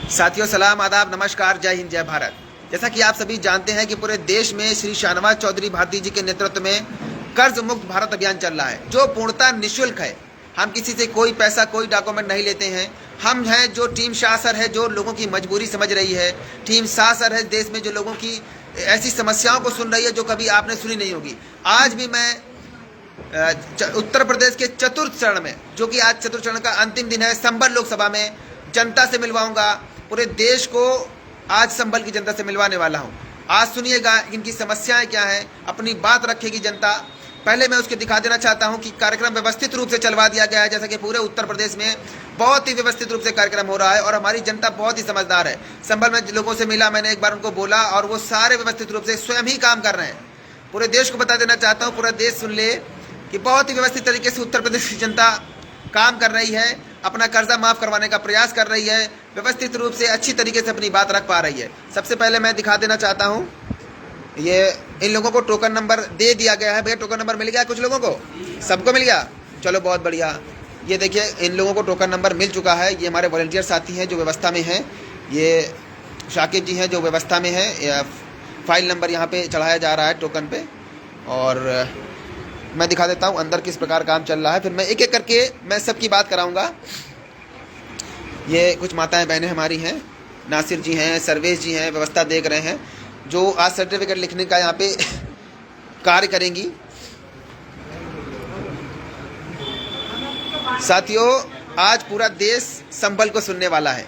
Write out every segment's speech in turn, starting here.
साथियों सलाम आदाब नमस्कार जय हिंद जय भारत। जैसा कि आप सभी जानते हैं कि पूरे देश में श्री शाहनवाज चौधरी भारती जी के नेतृत्व में कर्ज मुक्त भारत अभियान चल रहा है, जो पूर्णतः निःशुल्क है। हम किसी से कोई पैसा कोई डॉक्यूमेंट नहीं लेते हैं। हम हैं जो टीम शासर है, जो लोगों की मजबूरी समझ रही है। टीम शासर है देश में, जो लोगों की ऐसी समस्याओं को सुन रही है जो कभी आपने सुनी नहीं होगी। आज भी मैं उत्तर प्रदेश के चतुर्थ चरण में, जो कि आज चतुर्थ चरण का अंतिम दिन है, संभल लोकसभा में जनता से मिलवाऊंगा। पूरे देश को आज संभल की जनता से मिलवाने वाला हूं। आज सुनिएगा इनकी समस्याएं क्या हैं, अपनी बात रखेगी जनता। पहले मैं उसके दिखा देना चाहता हूं कि कार्यक्रम व्यवस्थित रूप से चलवा दिया गया है। जैसा कि पूरे उत्तर प्रदेश में बहुत ही व्यवस्थित रूप से कार्यक्रम हो रहा है और हमारी जनता बहुत ही समझदार है। संभल में लोगों से मिला, मैंने एक बार उनको बोला और वो सारे व्यवस्थित रूप से स्वयं ही काम कर रहे हैं। पूरे देश को बता देना चाहता हूँ, पूरा देश सुन ले कि बहुत ही व्यवस्थित तरीके से उत्तर प्रदेश की जनता काम कर रही है, अपना कर्जा माफ करवाने का प्रयास कर रही है, व्यवस्थित रूप से अच्छी तरीके से अपनी बात रख पा रही है। सबसे पहले मैं दिखा देना चाहता हूं, ये इन लोगों को टोकन नंबर दे दिया गया है। भैया टोकन नंबर मिल गया कुछ लोगों को? सबको मिल गया, चलो बहुत बढ़िया। ये देखिए इन लोगों को टोकन नंबर मिल चुका है। ये हमारे वॉलंटियर साथी हैं जो व्यवस्था में हैं। ये शाकिब जी हैं जो व्यवस्था में हैं। फाइल नंबर यहाँ पे चढ़ाया जा रहा है टोकन पे, और मैं दिखा देता हूँ अंदर किस प्रकार काम चल रहा है। फिर मैं एक एक करके मैं सबकी बात कराऊंगा। ये कुछ माताएं बहनें हमारी हैं, नासिर जी हैं, सर्वेश जी हैं, व्यवस्था देख रहे हैं, जो आज सर्टिफिकेट लिखने का यहाँ पे कार्य करेंगी। साथियों आज पूरा देश संभल को सुनने वाला है।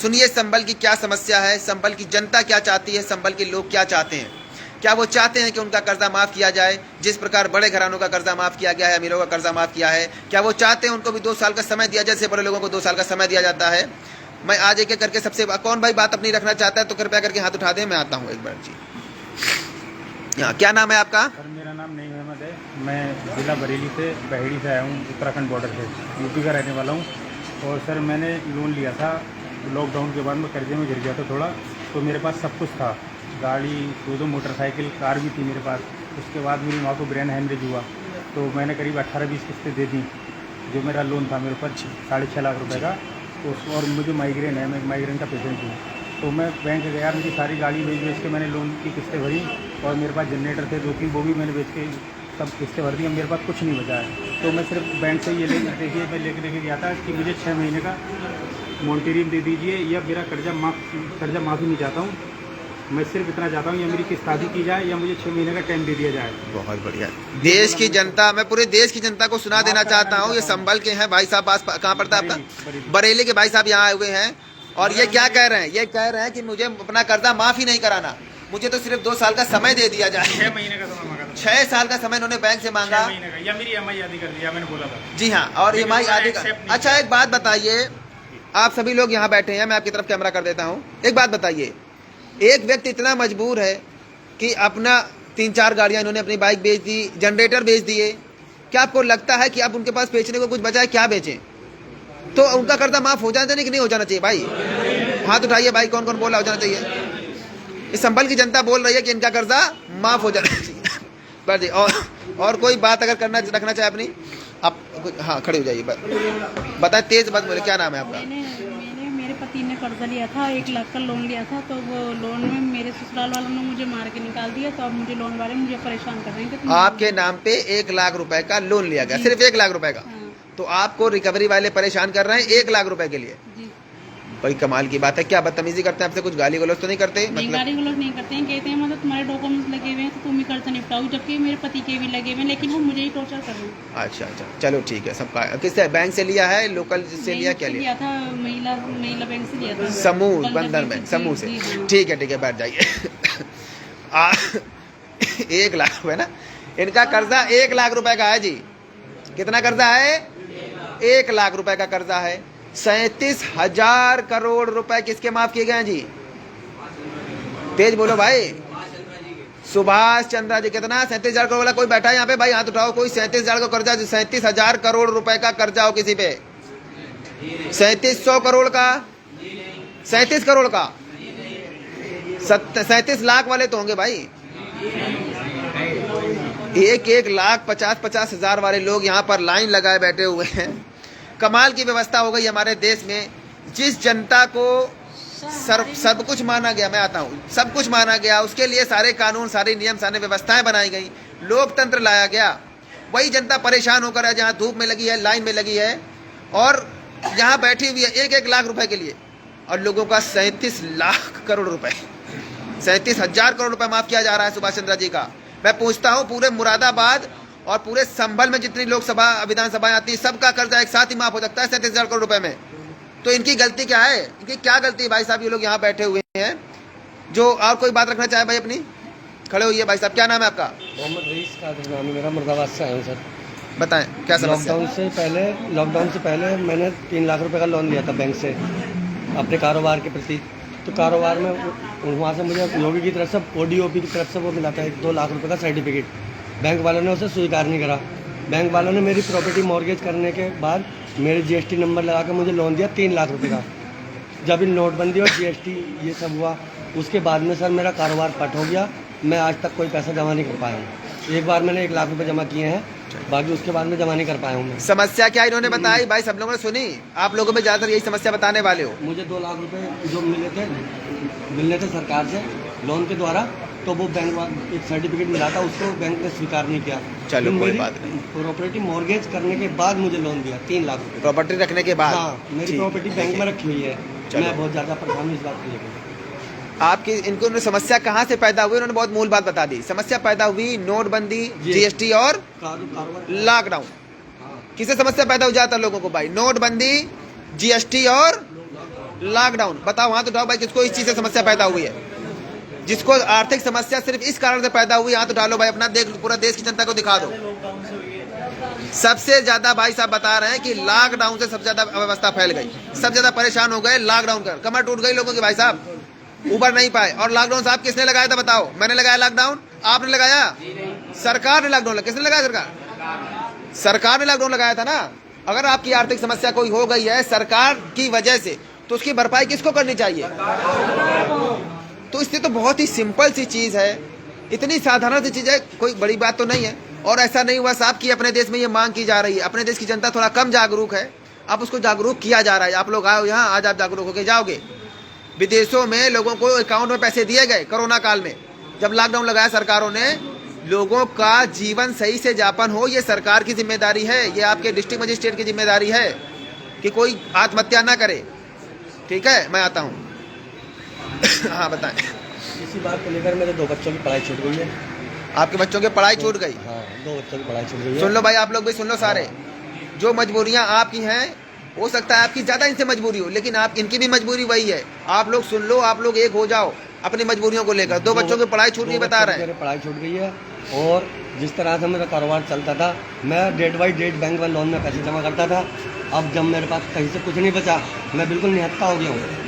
सुनिए संभल की क्या समस्या है, संभल की जनता क्या चाहती है, संभल के लोग क्या चाहते हैं। क्या वो चाहते हैं कि उनका कर्जा माफ़ किया जाए, जिस प्रकार बड़े घरानों का कर्जा माफ़ किया गया है, अमीरों का कर्जा माफ़ किया है? क्या वो चाहते हैं उनको भी 2 साल का समय दिया, जैसे बड़े लोगों को 2 साल का समय दिया जाता है? मैं आज एक एक करके सबसे, कौन भाई बात अपनी रखना चाहता है तो कृपया करके हाथ उठा दें। मैं आता हूँ एक बार जी। यहाँ क्या नाम है आपका? सर मेरा नाम नईम अहमद है। मैं ज़िला बरेली से बहेड़ी से आया हूँ, उत्तराखंड बॉर्डर से, यूपी का रहने वाला हूँ। और सर मैंने लोन लिया था लॉकडाउन के बाद, मैं कर्जे में गिर गया था थोड़ा, तो मेरे पास सब कुछ था, गाड़ी, 2 मोटरसाइकिल, कार भी थी मेरे पास। उसके बाद मेरी माँ को ब्रेन हैमरेज हुआ, तो मैंने करीब 18-20 किस्तें दे दी। जो मेरा लोन था मेरे ऊपर 6.5 लाख रुपए का, और मुझे माइग्रेन है, मैं माइग्रेन का पेशेंट हूँ। तो मैं बैंक गया, मेरी सारी गाड़ी बेच के मैंने लोन की किस्तें भरी, और मेरे पास जनरेटर थे 2-3, वो भी मैंने बेच के सब किस्तें भर दी। अब मेरे पास कुछ नहीं बचा है। तो मैं सिर्फ बैंक से ये लेके गया था कि मुझे 6 महीने का मॉनिटरिंग दे दीजिए, या मेरा कर्जा माफ़ी नहीं चाहता हूँ। मैं सिर्फ इतना चाहता हूँ, या मेरी किस्त आधी की जाए, या मुझे 6 महीने का टाइम दे दिया जाए। बहुत बढ़िया। देश की जनता, मैं पूरे देश की जनता को सुना देना चाहता हूँ। ये संभल के हैं भाई साहब, कहाँ पड़ता है आपका? बरेली के भाई साहब यहाँ आए हुए हैं, और ये क्या कह रहे हैं? ये कह रहे हैं कि मुझे अपना कर्जा माफ़ ही नहीं कराना, मुझे तो सिर्फ 2 साल का समय दे दिया जाए। 6 महीने का समय मांगा था। 6 साल का समय इन्होंने बैंक से मांगा, 6 महीने का, या मेरी EMI आधी कर दिया, मैंने बोला था। जी हाँ, और EMI आधी का। अच्छा एक बात बताइए, आप सभी लोग यहाँ बैठे हैं, मैं आपकी तरफ कैमरा कर देता हूँ। एक बात बताइए, एक व्यक्ति इतना मजबूर है कि अपना 3-4 गाड़ियाँ, इन्होंने अपनी बाइक बेच दी, जनरेटर बेच दिए। क्या आपको लगता है कि अब उनके पास बेचने को कुछ बचा है? क्या बेचें? तो उनका कर्जा माफ हो जाना चाहिए कि नहीं हो जाना चाहिए? भाई हाथ उठाइए भाई, कौन कौन बोला हो जाना चाहिए? इस संभल की जनता बोल रही है कि इनका कर्जा माफ हो जाना चाहिए। बस जी, और कोई बात अगर रखना चाहे अपनी, आप हाँ खड़े हो जाइए, बताए तेज बात बोले। क्या नाम है आपका? मेरे पति ने कर्जा लिया था, 1 लाख का लोन लिया था, तो वो लोन में मेरे ससुराल वालों ने मुझे मार के निकाल दिया। तो अब मुझे लोन वाले मुझे परेशान कर रहे हैं कि आपके नाम पे 1 लाख रुपए का लोन लिया गया, सिर्फ 1 लाख रुपए का। हाँ। तो आपको रिकवरी वाले परेशान कर रहे हैं 1 लाख रुपए के लिए? जी। बड़ी कमाल की बात है। क्या बदतमीजी करते हैं आपसे? कुछ गाली गलौज तो नहीं करते? नहीं, गाली गलौज नहीं करते हैं, कहते हैं मतलब तुम्हारे डॉक्यूमेंट्स लगे हुए हैं तो तुम ही कर्जा निपटाओ, जबकि मेरे पति के भी लगे हुए हैं, लेकिन वो मुझे ही टॉर्चर कर रहे हैं। अच्छा, चलो ठीक है। सबका किससे, बैंक से लिया है, लोकल से लिया, क्या लिया था? महिला बैंक से लिया था, समूह बंधन बैंक समूह से। ठीक है बैठ जाइए। 1 लाख रुपए ना, इनका कर्जा 1 लाख रुपए का है जी। कितना कर्जा है? 1 लाख रुपए का कर्जा है। 37,000 करोड़ रुपए किसके माफ किए गए हैं जी? तेज बोलो भाई। सुभाष चंद्रा जी। कितना? 37,000 करोड़ वाला कोई बैठा है यहाँ पे? भाई हाथ उठाओ, कोई 37,000 का कर्जा, 37,000 करोड़ रुपए का कर्जा हो किसी पे? 3700 करोड़ का, 37 करोड़ का, 37 लाख वाले तो होंगे भाई। 1 लाख 50 हजार वाले लोग यहाँ पर लाइन लगाए बैठे हुए हैं। कमाल की व्यवस्था हो गई हमारे देश में। जिस जनता को सब कुछ माना गया, मैं आता हूँ, सब कुछ माना गया, उसके लिए सारे कानून, सारे नियम, सारी व्यवस्थाएं बनाई गई, लोकतंत्र लाया गया। वही जनता परेशान होकर है जहाँ धूप में लगी है, लाइन में लगी है और यहाँ बैठी हुई है 1-1 लाख रुपए के लिए, और लोगों का 37 लाख करोड़ रुपए, 37,000 करोड़ रुपए माफ किया जा रहा है सुभाष चंद्र जी का। मैं पूछता हूँ पूरे मुरादाबाद और पूरे संभल में जितनी लोकसभा विधानसभाएं आती है सबका कर्जा एक साथ ही माफ हो सकता है 37,000 करोड़ रुपए में। तो इनकी गलती क्या है? इनकी क्या गलती है भाई साहब? ये लोग यहाँ बैठे हुए हैं। जो और कोई बात रखना चाहे भाई अपनी, खड़े होइए भाई साहब। क्या नाम है आपका? मोहम्मद रईस का नाम है मेरा, मुरादाबाद से आया हूँ सर। बताएं क्या समस्या? लॉकडाउन से पहले मैंने 3 लाख रुपए का लोन लिया था बैंक से अपने कारोबार के प्रति। तो कारोबार में वहाँ से मुझे योगी की तरफ से, ओडीओपी की तरफ से वो मिला था 1-2 लाख रुपए का सर्टिफिकेट। बैंक वालों ने उसे स्वीकार नहीं करा। बैंक वालों ने मेरी प्रॉपर्टी मॉर्गेज करने के बाद मेरे जीएसटी नंबर लगा के मुझे लोन दिया 3 लाख रुपए का। जब इन नोटबंदी और जीएसटी ये सब हुआ उसके बाद में सर मेरा कारोबार पट हो गया। मैं आज तक कोई पैसा जमा नहीं कर पाया हूँ। एक बार मैंने 1 लाख रुपए जमा किए हैं, बाकी उसके बाद में जमा नहीं कर पाया हूँ मैं। समस्या क्या इन्होंने बताई भाई? सब लोगों ने सुनी? आप लोगों में ज्यादातर यही समस्या बताने वाले हो। मुझे 2 लाख रुपए जो मिलने थे सरकार से लोन के द्वारा, तो वो बैंक एक सर्टिफिकेट मिला था, उसको बैंक ने स्वीकार नहीं किया। चलो कोई बात नहीं। प्रॉपर्टी मॉर्गेज करने के बाद मुझे लोन दिया 3 लाख रुपए। प्रॉपर्टी रखने के बाद? हाँ, मेरी प्रॉपर्टी बैंक में रखी हुई है। चलो। मैं बहुत ज़्यादा परेशान हूँ इस बात को लेकर। आपकी इनको समस्या कहाँ से पैदा हुई? उन्होंने बहुत मूल बात बता दी। समस्या पैदा हुई नोटबंदी, जीएसटी और लॉकडाउन। किससे समस्या पैदा हो जाता है लोगों को भाई? नोटबंदी, जीएसटी और लॉकडाउन। बताओ हाथ उठाओ भाई, किसको इस चीज से समस्या पैदा हुई है? जिसको आर्थिक समस्या सिर्फ इस कारण से पैदा हुई, हाथ उठा लो भाई अपना, देख पूरा देश की जनता को दिखा दो। सबसे ज्यादा भाई साहब बता रहे हैं कि लॉकडाउन से सबसे ज्यादा अव्यवस्था फैल गई, सबसे ज्यादा परेशान हो गए लॉकडाउन कर, कमर टूट गई लोगों की भाई साहब, उबर नहीं पाए। और लॉकडाउन साहब किसने लगाया था बताओ? मैंने लगाया लॉकडाउन? आपने लगाया? सरकार ने लॉकडाउन। किसने लगाया? सरकार ने लॉकडाउन लगाया था ना। अगर आपकी आर्थिक समस्या कोई हो गई है सरकार की वजह से, तो उसकी भरपाई किसको करनी चाहिए? तो इससे तो बहुत ही सिंपल सी चीज है, इतनी साधारण सी चीज है, कोई बड़ी बात तो नहीं है। और ऐसा नहीं हुआ साहब कि अपने देश में ये मांग की जा रही है। अपने देश की जनता थोड़ा कम जागरूक है, अब उसको जागरूक किया जा रहा है। आप लोग आओ यहाँ, आज आप जागरूक होकर जाओगे। विदेशों में लोगों को अकाउंट में पैसे दिए गए कोरोना काल में, जब लॉकडाउन लगाया सरकारों ने। लोगों का जीवन सही से यापन हो, ये सरकार की जिम्मेदारी है, ये आपके डिस्ट्रिक्ट मजिस्ट्रेट की जिम्मेदारी है कि कोई आत्महत्या ना करे। ठीक है, मैं आता हूँ। हाँ बताएं। इसी बात को लेकर मेरे 2 बच्चों की पढ़ाई छूट गई है। आपके बच्चों की पढ़ाई छूट गई? हाँ, 2 बच्चों की पढ़ाई छूट गई है। सुन लो भाई, आप लोग भी सुन लो सारे। जो मजबूरियां आपकी हैं, हो सकता है आपकी ज्यादा इनसे मजबूरी हो, लेकिन आप इनकी भी मजबूरी वही है। आप लोग सुन लो, आप लोग एक हो जाओ अपनी मजबूरियों को लेकर। 2 बच्चों की पढ़ाई छूट गई बता रहे हैं। मेरी पढ़ाई छूट गई है, और जिस तरह से मेरा कारोबार चलता था, मैं डेट बाई डेट बैंक में लोन में पैसे जमा करता था। अब जब मेरे पास कहीं से कुछ नहीं बचा, मैं बिल्कुल निहत्था हो गया हूँ।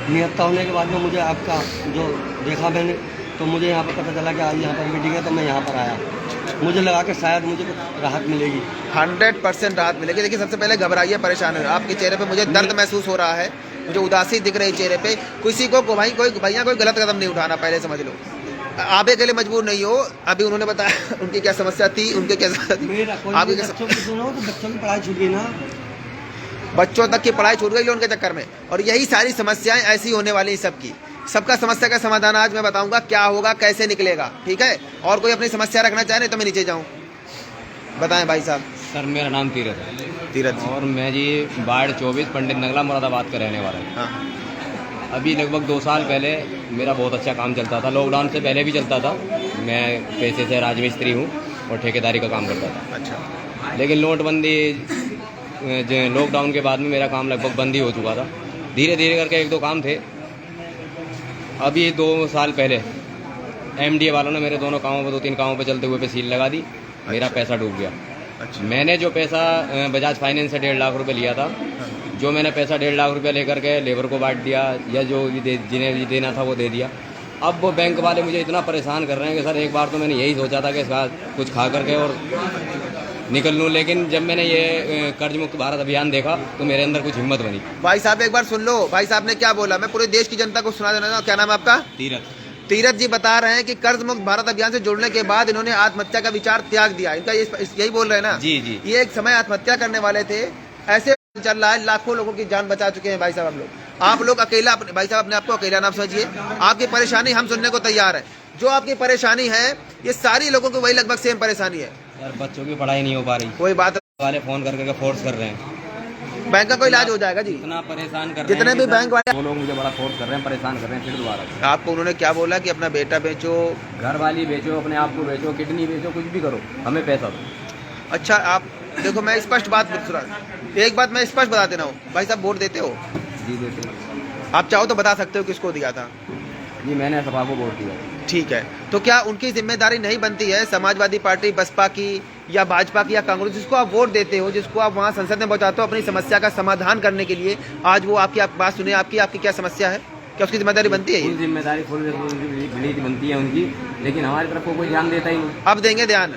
निहत्था होने के बाद में मुझे आपका जो देखा मैंने, तो मुझे यहाँ पर पता चला कि आज यहाँ पर मीटिंग है, तो मैं यहाँ पर आया। मुझे लगा कि शायद मुझे कुछ राहत मिलेगी। 100% राहत मिलेगी। देखिए, सबसे पहले घबराइए, परेशान है। आपके चेहरे पे मुझे दर्द महसूस हो रहा है, मुझे उदासी दिख रही चेहरे पे। किसी को भाई कोई भैया कोई गलत कदम नहीं उठाना, पहले समझ लो। आगे के लिए मजबूर नहीं हो। अभी उन्होंने बताया उनकी क्या समस्या थी, उनके क्या बच्चों की पढ़ाई छूट गई ना, बच्चों तक की पढ़ाई छूट गई लोन के चक्कर में। और यही सारी समस्याएं ऐसी होने वाली सबकी। सबका समस्या का समाधान आज मैं बताऊंगा, क्या होगा, कैसे निकलेगा। ठीक है, और कोई अपनी समस्या रखना चाहे नहीं तो मैं नीचे जाऊं। बताएं भाई साहब। सर मेरा नाम तीरथ है। तीरथ जी। और मैं जी वार्ड 24 पंडित नगला मुरादाबाद का रहने वाला हूँ। हाँ। अभी लगभग 2 साल पहले मेरा बहुत अच्छा काम चलता था, लॉकडाउन से पहले भी चलता था। मैं पैसे से राजमिस्त्री हूँ और ठेकेदारी का काम करता था। अच्छा। लेकिन नोटबंदी, लॉकडाउन के बाद में मेरा काम लगभग बंद ही हो चुका था। धीरे धीरे करके 1-2 काम थे। अभी 2 साल पहले एमडीए वालों ने मेरे दोनों कामों पे, 2-3 कामों पे चलते हुए पे सील लगा दी। मेरा पैसा डूब गया। अच्छा। मैंने जो पैसा बजाज फाइनेंस से 1.5 लाख रुपए लिया था, जो मैंने पैसा 1.5 लाख रुपए लेकर के लेबर को बांट दिया, या जो भी जिन्हें भी देना था वो दे दिया। अब वो बैंक वाले मुझे इतना परेशान कर रहे हैं कि सर एक बार तो मैंने यही सोचा था कि इसका कुछ खा करके और निकल लूँ, लेकिन जब मैंने ये कर्ज मुक्त भारत अभियान देखा तो मेरे अंदर कुछ हिम्मत बनी। भाई साहब एक बार सुन लो, भाई साहब ने क्या बोला, मैं पूरे देश की जनता को सुना देना चाहूं। क्या नाम है आपका? तीरथ। तीरथ जी बता रहे हैं कि कर्ज मुक्त भारत अभियान से जुड़ने के बाद इन्होंने आत्महत्या का विचार त्याग दिया। इनका यही बोल रहे हैं ना? जी जी। ये एक समय आत्महत्या करने वाले थे, ऐसे चल रहा है, लाखों लोगों की जान बचा चुके हैं भाई साहब हम लोग। आप लोग अकेला भाई साहब अपने आपको अकेला ना समझिए, आपकी परेशानी हम सुनने को तैयार है। जो आपकी परेशानी है ये सारी लोगों को वही लगभग सेम परेशानी है। यार बच्चों की पढ़ाई नहीं हो पा रही, कोई बात वाले फोन करके फोर्स कर रहे हैं। बैंक का कोई इलाज हो जाएगा जी। इतना परेशान कर रहे जितने हैं भी कि बैंक वाले वो लोग मुझे बड़ा फोर्स कर रहे हैं, परेशान कर रहे हैं। फिर दोबारा आपको उन्होंने क्या बोला कि अपना बेटा बेचो, घर वाली बेचो, अपने आप को बेचो, किडनी बेचो, कुछ भी करो, हमें पैसा दो। अच्छा आप देखो, मैं स्पष्ट बात सुना, एक बात मैं स्पष्ट बता देना हूँ। भाई साहब वोट देते हो? जी देते हैं। आप चाहो तो बता सकते हो किसको दिया था? जी मैंने सपा को वोट दिया। ठीक है, तो क्या उनकी जिम्मेदारी नहीं बनती है समाजवादी पार्टी, बसपा की या भाजपा की या कांग्रेस, जिसको आप वोट देते हो, जिसको आप वहाँ संसद में पहुँचाते हो अपनी समस्या का समाधान करने के लिए, आज वो आपकी बात सुने, आपकी क्या समस्या है, क्या उसकी जिम्मेदारी बनती है? फुल जिम्मेदारी, फुल रिस्पॉन्सिबिलिटी बनती है उनकी, लेकिन हमारी तरफ को कोई ध्यान देता ही नहीं। अब देंगे ध्यान,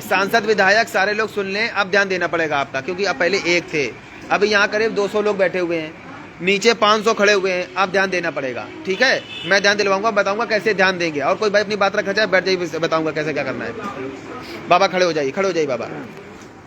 सांसद विधायक सारे लोग सुन लें, अब ध्यान देना पड़ेगा आपका, क्योंकि अब पहले एक थे, अभी यहाँ करीब 200 लोग बैठे हुए हैं, नीचे 500 खड़े हुए हैं, अब ध्यान देना पड़ेगा। ठीक है, मैं ध्यान दिलवाऊंगा, बताऊंगा कैसे ध्यान देंगे। और कोई भाई अपनी बात रखा जाए, बैठ जाइए, बताऊंगा कैसे क्या करना है। बाबा खड़े हो जाइए बाबा,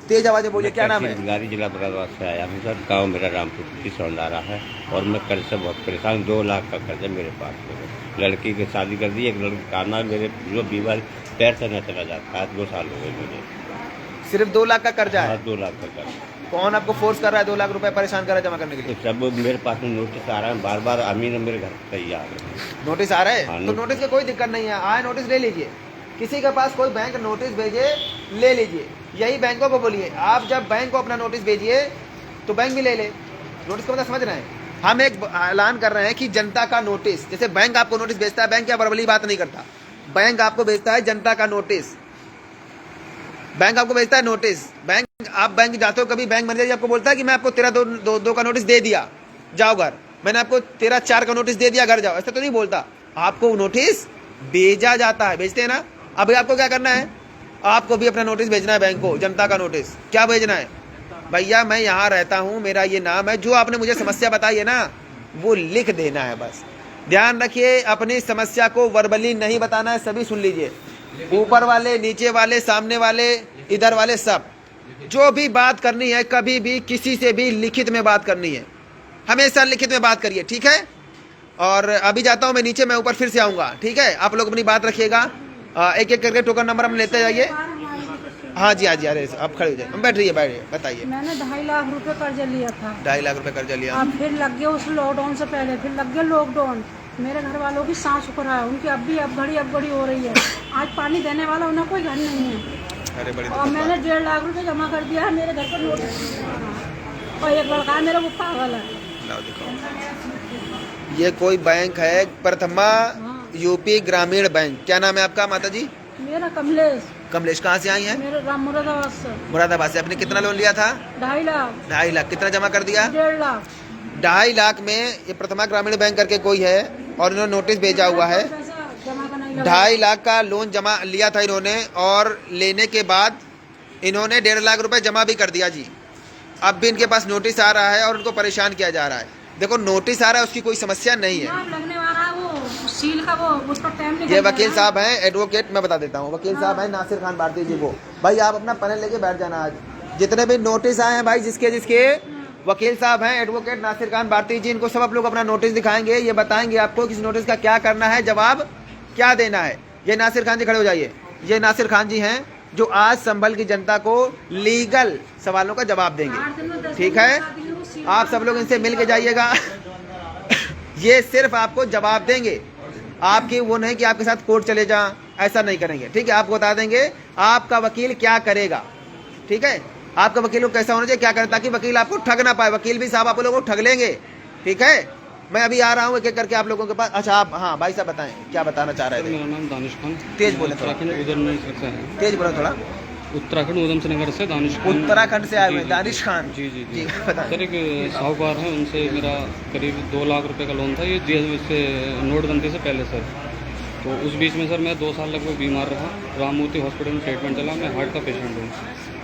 तेज आवाज में बोलिए। क्या नाम है? गाड़ी जिला मुरादाबाद से आया हूँ सर। गाँव मेरा रामपुर की सौंदारा है और मैं कर्ज से बहुत परेशान। 2 लाख का कर्ज है मेरे पास में। लड़की की शादी कर दी, एक लड़की काना, मेरे जो बीमारी पैर से न चला जाता है, 2 साल हो गए मुझे। सिर्फ 2 लाख का कर्जा है? 2 लाख का कर्ज। कौन आपको फोर्स कर रहा है 2 लाख रुपए परेशान कर रहा है जमा करने के लिए? तो सब मेरे पास में नोटिस आ रहा है, बार बार अमीन मेरे घर तैयार है। नोटिस आ रहा है? हाँ, तो नोटिस की कोई दिक्कत नहीं है, आए नोटिस ले लीजिए। किसी के पास कोई बैंक नोटिस भेजे, ले लीजिए। यही बैंकों को बोलिए, आप जब बैंक को अपना नोटिस भेजिए तो बैंक भी ले ले। नोटिस का मतलब समझ रहे हैं? हम एक ऐलान कर रहे हैं कि जनता का नोटिस, जैसे बैंक आपको नोटिस भेजता है, बैंक क्या बरबली बात नहीं करता, बैंक आपको भेजता है जनता का नोटिस। बैंक आपको भेजता है नोटिस। आप बैंक जाते हो, कभी बैंक मैनेजर आपको बोलता है कि मैं आपको 13/2 का नोटिस दे दिया, जाओ घर, मैंने आपको 13/4 का नोटिस दे दिया, घर जाओ, ऐसा तो नहीं बोलता। आपको नोटिस भेजा जाता है, भेजते हैं ना। अभी आपको क्या करना है, आपको भी अपना नोटिस भेजना है बैंक को, जनता का नोटिस। क्या भेजना है? भैया मैं यहाँ रहता हूँ, मेरा ये नाम है, जो आपने मुझे समस्या बताई है ना, वो लिख देना है बस। ध्यान रखिए, अपनी समस्या को वर्बली नहीं बताना है, सभी सुन लीजिए, ऊपर वाले, नीचे वाले, सामने वाले, इधर वाले, सब जो भी बात करनी है, कभी भी किसी से भी लिखित में बात करनी है, हमेशा लिखित में बात करिए। ठीक है, और अभी जाता हूँ मैं नीचे, मैं ऊपर फिर से आऊँगा। ठीक है, आप लोग अपनी बात रखिएगा, एक एक करके टोकन नंबर हम लेते जाइए। हाँ जी, अरे आप खड़े हो जाइए, बैठ रहिए, बताइए। मैंने 2.5 लाख रुपए कर्जा लिया था। 2.5 लाख रुपए कर्जा लिया। अब फिर लग गया उस लॉकडाउन से पहले, फिर लग गया लॉकडाउन। मेरे घर वालों की सांस उखड़ रहा है, उनकी अब घड़ी हो रही है। आज पानी देने वाला उन्हें कोई घर नहीं है। अरे बड़ी और मैंने 1.5 लाख रुपए जमा कर दिया है, मेरे घर पर नोटिस। और एक लड़का है मेरा, वो पागल है। लाओ दिखाओ, ये कोई बैंक है, प्रथमा यूपी ग्रामीण बैंक। क्या नाम है आपका माता जी? मेरा कमलेश। कमलेश, कहाँ से आई हैं? मेरे मुरादाबाद से। मुरादाबाद से। आपने कितना लोन लिया था? 2.5 लाख। 2.5 लाख। कितना जमा कर दिया? 1.5 लाख। 2.5 लाख में ये प्रथमा ग्रामीण बैंक करके कोई है और इन्होंने नोटिस भेजा हुआ है। 2.5 लाख का लोन जमा लिया था इन्होंने, और लेने के बाद इन्होंने 1.5 लाख रुपए जमा भी कर दिया जी। अब भी इनके पास नोटिस आ रहा है और उनको परेशान किया जा रहा है। देखो नोटिस आ रहा है, उसकी कोई समस्या नहीं है। लगने वाला है वो सील का, वो उस पर टाइम ये वकील साहब हैं, एडवोकेट, मैं बता देता हूँ, वकील साहब हैं नासिर खान भारती जी। वो भाई आप अपना पैनल लेके बैठ जाना। आज जितने भी नोटिस आए हैं भाई, जिसके वकील साहब हैं, एडवोकेट नासिर खान भारती जी, इनको सब आप लोग अपना नोटिस दिखाएंगे, ये बताएंगे आपको किस नोटिस का क्या करना है, जवाब क्या देना है। ये नासिर खान जी खड़े हो जाइए। ये नासिर खान जी हैं जो आज संभल की जनता को लीगल सवालों का जवाब देंगे। ठीक है, आप सब लोग इनसे मिल के जाइएगा। ये सिर्फ आपको जवाब देंगे, आपकी वो नहीं कि आपके साथ कोर्ट चले जाएं, ऐसा नहीं करेंगे। ठीक है, आपको बता देंगे आपका वकील क्या करेगा। ठीक है, आपका वकील को कैसा होना चाहिए, क्या करें, ताकि वकील आपको ठग ना पाए। वकील भी साहब आप लोगों को ठग लेंगे। ठीक है, मैं अभी आ रहा हूँ एक एक करके आप लोगों के पास। अच्छा आप, हाँ भाई साहब बताएं क्या बताना चाह रहे थे। मेरा नाम दानिश खान। तेज बोले थोड़ा, तेज बोले थोड़ा। उत्तराखंड उधम से नगर से दानिश खान। उत्तराखंड से आए हुए दानिश खान जी जी जी। बताएं। सर एक साहूकार है, उनसे मेरा करीब 2 लाख रुपए का लोन था, ये से नोटबंदी से पहले सर। तो उस बीच में सर मैं 2 साल लगभग बीमार रहा, राममूर्ति हॉस्पिटल में ट्रीटमेंट चला, मैं हार्ट का पेशेंट हूँ।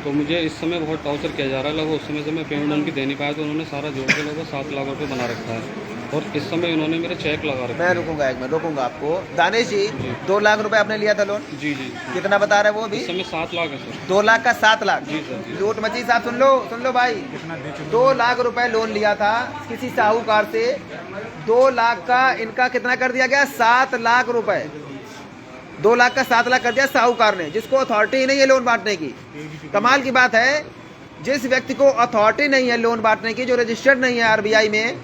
तो मुझे इस समय बहुत टॉर्चर किया जा रहा है। लगभग उस समय से मैं पेमेंट उनकी दे नहीं पाया, तो उन्होंने सारा जोड़ के लगभग 7 लाख रुपये बना रखा है। और इस समय इन्होंने मेरे चेक लगा रखे। मैं रुकूंगा एक मिनट, रुकूंगा आपको। दानिश जी 2 लाख रुपए आपने लिया था लोन? जी जी। कितना बता रहे हैं वो अभी? इस समय 7 लाख है सर। 2 लाख का 7 लाख? जी सर जी। लूट मची साहब, सुन लो भाई। 2 लाख रुपए लोन लिया था किसी साहूकार से, 2 लाख का इनका कितना कर दिया गया? 7 लाख रुपए। 2 लाख का 7 लाख कर दिया साहूकार ने, जिसको अथॉरिटी ही नहीं है लोन बांटने की। कमाल की बात है, जिस व्यक्ति को अथॉरिटी नहीं है लोन बांटने की, जो रजिस्टर्ड नहीं है आरबीआई में,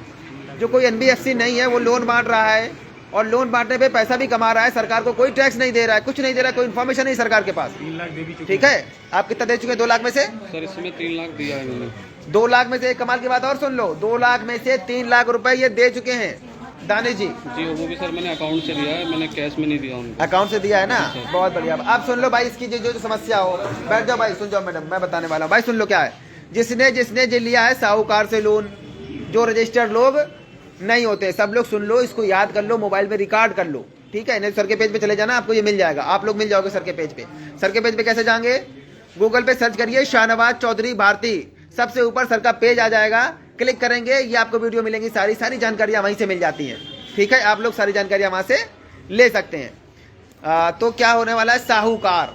जो कोई एनबीएफसी नहीं है, वो लोन बांट रहा है और लोन बांटने पे पैसा भी कमा रहा है, सरकार को कोई टैक्स नहीं दे रहा है, कुछ नहीं दे रहा है, कोई इन्फॉर्मेशन नहीं सरकार के पास। 3 लाख दे भी चुके। ठीक है, आप कितना दे चुके हैं 2 लाख में से? सर इसमें 3 लाख दिया है मैंने। 2 लाख में से एक कमाल की बात और सुन लो, 2 लाख में से 3 लाख रुपए ये दे चुके हैं दानिश जी। जी वो भी सर मैंने अकाउंट से दिया है, मैंने कैश में नहीं दिया उनको। अकाउंट से दिया है ना, बहुत बढ़िया। अब सुन लो भाई, इसकी जो समस्या हो, बैठ जाओ भाई, सुन जाओ मैडम, मैं बताने वाला हूँ भाई। सुन लो क्या है, जिसने जो लिया है साहूकार से लोन, जो रजिस्टर्ड लोग नहीं होते, सब लोग सुन लो, इसको याद कर लो, मोबाइल में रिकॉर्ड कर लो, ठीक है? नहीं सर के पेज पे चले जाना, आपको ये मिल जाएगा, आप लोग मिल जाओगे सर के पेज पे। सर के पेज पे कैसे जाएंगे? गूगल पे सर्च करिए शाहनवाज चौधरी भारती, सबसे ऊपर सर का पेज आ जाएगा, क्लिक करेंगे, ये आपको वीडियो मिलेंगी, सारी जानकारियां वहीं से मिल जाती हैं। ठीक है, आप लोग सारी जानकारियां वहां से ले सकते हैं। तो क्या होने वाला है, साहूकार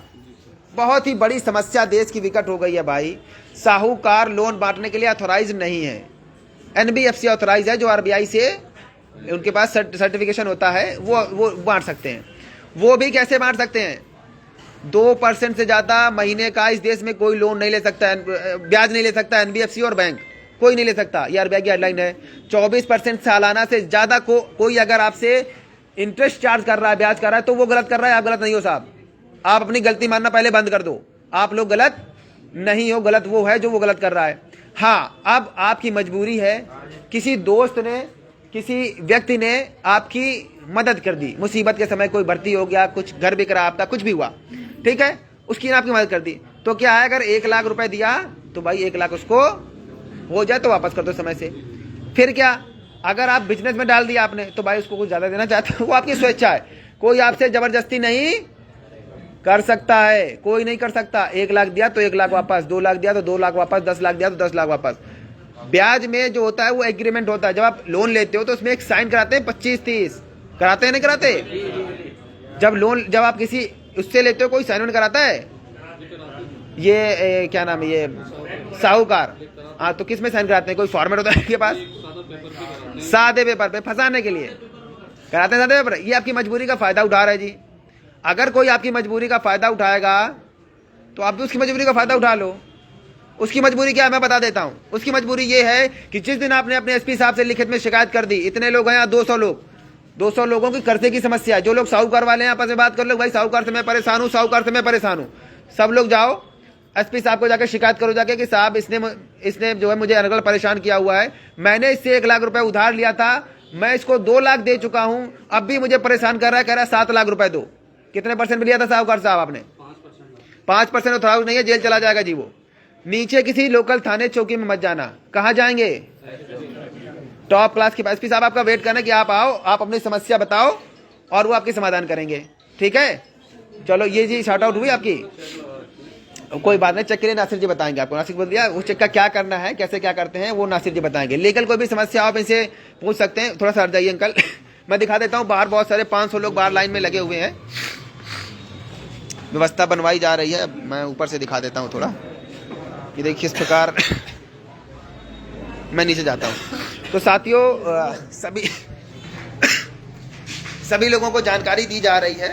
बहुत ही बड़ी समस्या देश की विकट हो गई है भाई। साहूकार लोन बांटने के लिए ऑथोराइज नहीं है, एनबीएफसी ऑथोराइज है, जो आरबीआई से उनके पास सर्टिफिकेशन होता है, वो बांट सकते हैं। वो भी कैसे बांट सकते हैं? 2% से ज्यादा महीने का इस देश में कोई लोन नहीं ले सकता, ब्याज नहीं ले सकता, एनबीएफसी और बैंक कोई नहीं ले सकता, ये आरबीआई की हेडलाइन है। 24% सालाना से ज्यादा कोई अगर आपसे इंटरेस्ट चार्ज कर रहा है, ब्याज कर रहा है, तो वो गलत कर रहा है, आप गलत नहीं हो साहब। आप अपनी गलती मानना पहले बंद कर दो, आप लोग गलत नहीं हो, गलत वो है जो वो गलत कर रहा है। हाँ, अब आपकी मजबूरी है, किसी दोस्त ने, किसी व्यक्ति ने आपकी मदद कर दी, मुसीबत के समय कोई भर्ती हो गया, कुछ घर बिक रहा आपका, कुछ भी हुआ, ठीक है, उसकी ने आपकी मदद कर दी, तो क्या है, अगर 1 लाख रुपए दिया तो भाई 1 लाख उसको हो जाए तो वापस कर दो समय से। फिर क्या, अगर आप बिजनेस में डाल दिया आपने, तो भाई उसको कुछ ज्यादा देना चाहते हो, वो आपकी स्वेच्छा है, कोई आपसे जबरदस्ती नहीं कर सकता है, कोई नहीं कर सकता। 1 लाख दिया तो 1 लाख वापस, 2 लाख दिया तो 2 लाख वापस, 10 लाख दिया तो 10 लाख वापस। ब्याज में जो होता है वो एग्रीमेंट होता है, जब आप लोन लेते हो तो उसमें एक साइन कराते हैं, 25-30 कराते हैं, नहीं कराते? जब आप किसी उससे लेते हो, कोई साइन ऑन कराता है? ये क्या नाम है, ये साहूकार, हाँ, तो किस में साइन कराते हैं? कोई फॉर्मेट होता है आपके पास? सादे पेपर पे, फंसाने के लिए कराते हैं सादे पेपर। ये आपकी मजबूरी का फायदा उठा रहा है जी। अगर कोई आपकी मजबूरी का फायदा उठाएगा तो आप भी उसकी मजबूरी का फायदा उठा लो। उसकी मजबूरी क्या है मैं बता देता हूं। उसकी मजबूरी ये है कि जिस दिन आपने अपने एसपी साहब से लिखित में शिकायत कर दी, इतने लोग हैं यहाँ, 200 लोगों की कर्जे की समस्या है। जो लोग साहूकार वाले हैं आपस में बात कर लो, भाई साहूकार से मैं परेशान हूँ, साहूकार से मैं परेशान हूँ, सब लोग जाओ एसपी साहब को जाकर शिकायत करो जाके कि साहब इसने जो है मुझे अनगल परेशान किया हुआ है, मैंने इससे 1 लाख रुपए उधार लिया था, मैं इसको 2 लाख दे चुका हूं, अब भी मुझे परेशान कर रहा है, कह रहा है 7 लाख रुपए दो। कितने % लिया था साहूकार साहब आपने? 5% उधार नहीं है, जेल चला जाएगा जी वो। नीचे किसी लोकल थाने चौकी में मत जाना। कहाँ जाएंगे? टॉप क्लास के एसपी साहब आपका वेट करना कि आप आओ, आप अपनी समस्या बताओ और वो आपकी समाधान करेंगे, ठीक है? चलो ये जी शॉर्ट आउट हुई आपकी, कोई बात नहीं, चेक के लिए नासिर जी बताएंगे आपको। नासिर बोल दिया उस चेक का क्या करना है, कैसे क्या करते हैं, वो नासिर जी बताएंगे। लीगल कोई भी समस्या आप इनसे पूछ सकते हैं। थोड़ा सा हट जाइए अंकल मैं दिखा देता हूँ, बाहर बहुत सारे 500 लोग बाहर लाइन में लगे हुए हैं, व्यवस्था बनवाई जा रही है। मैं ऊपर से दिखा देता हूँ थोड़ा, ये देखिए इस प्रकार मैं नीचे जाता हूँ। तो साथियों, सभी लोगों को जानकारी दी जा रही है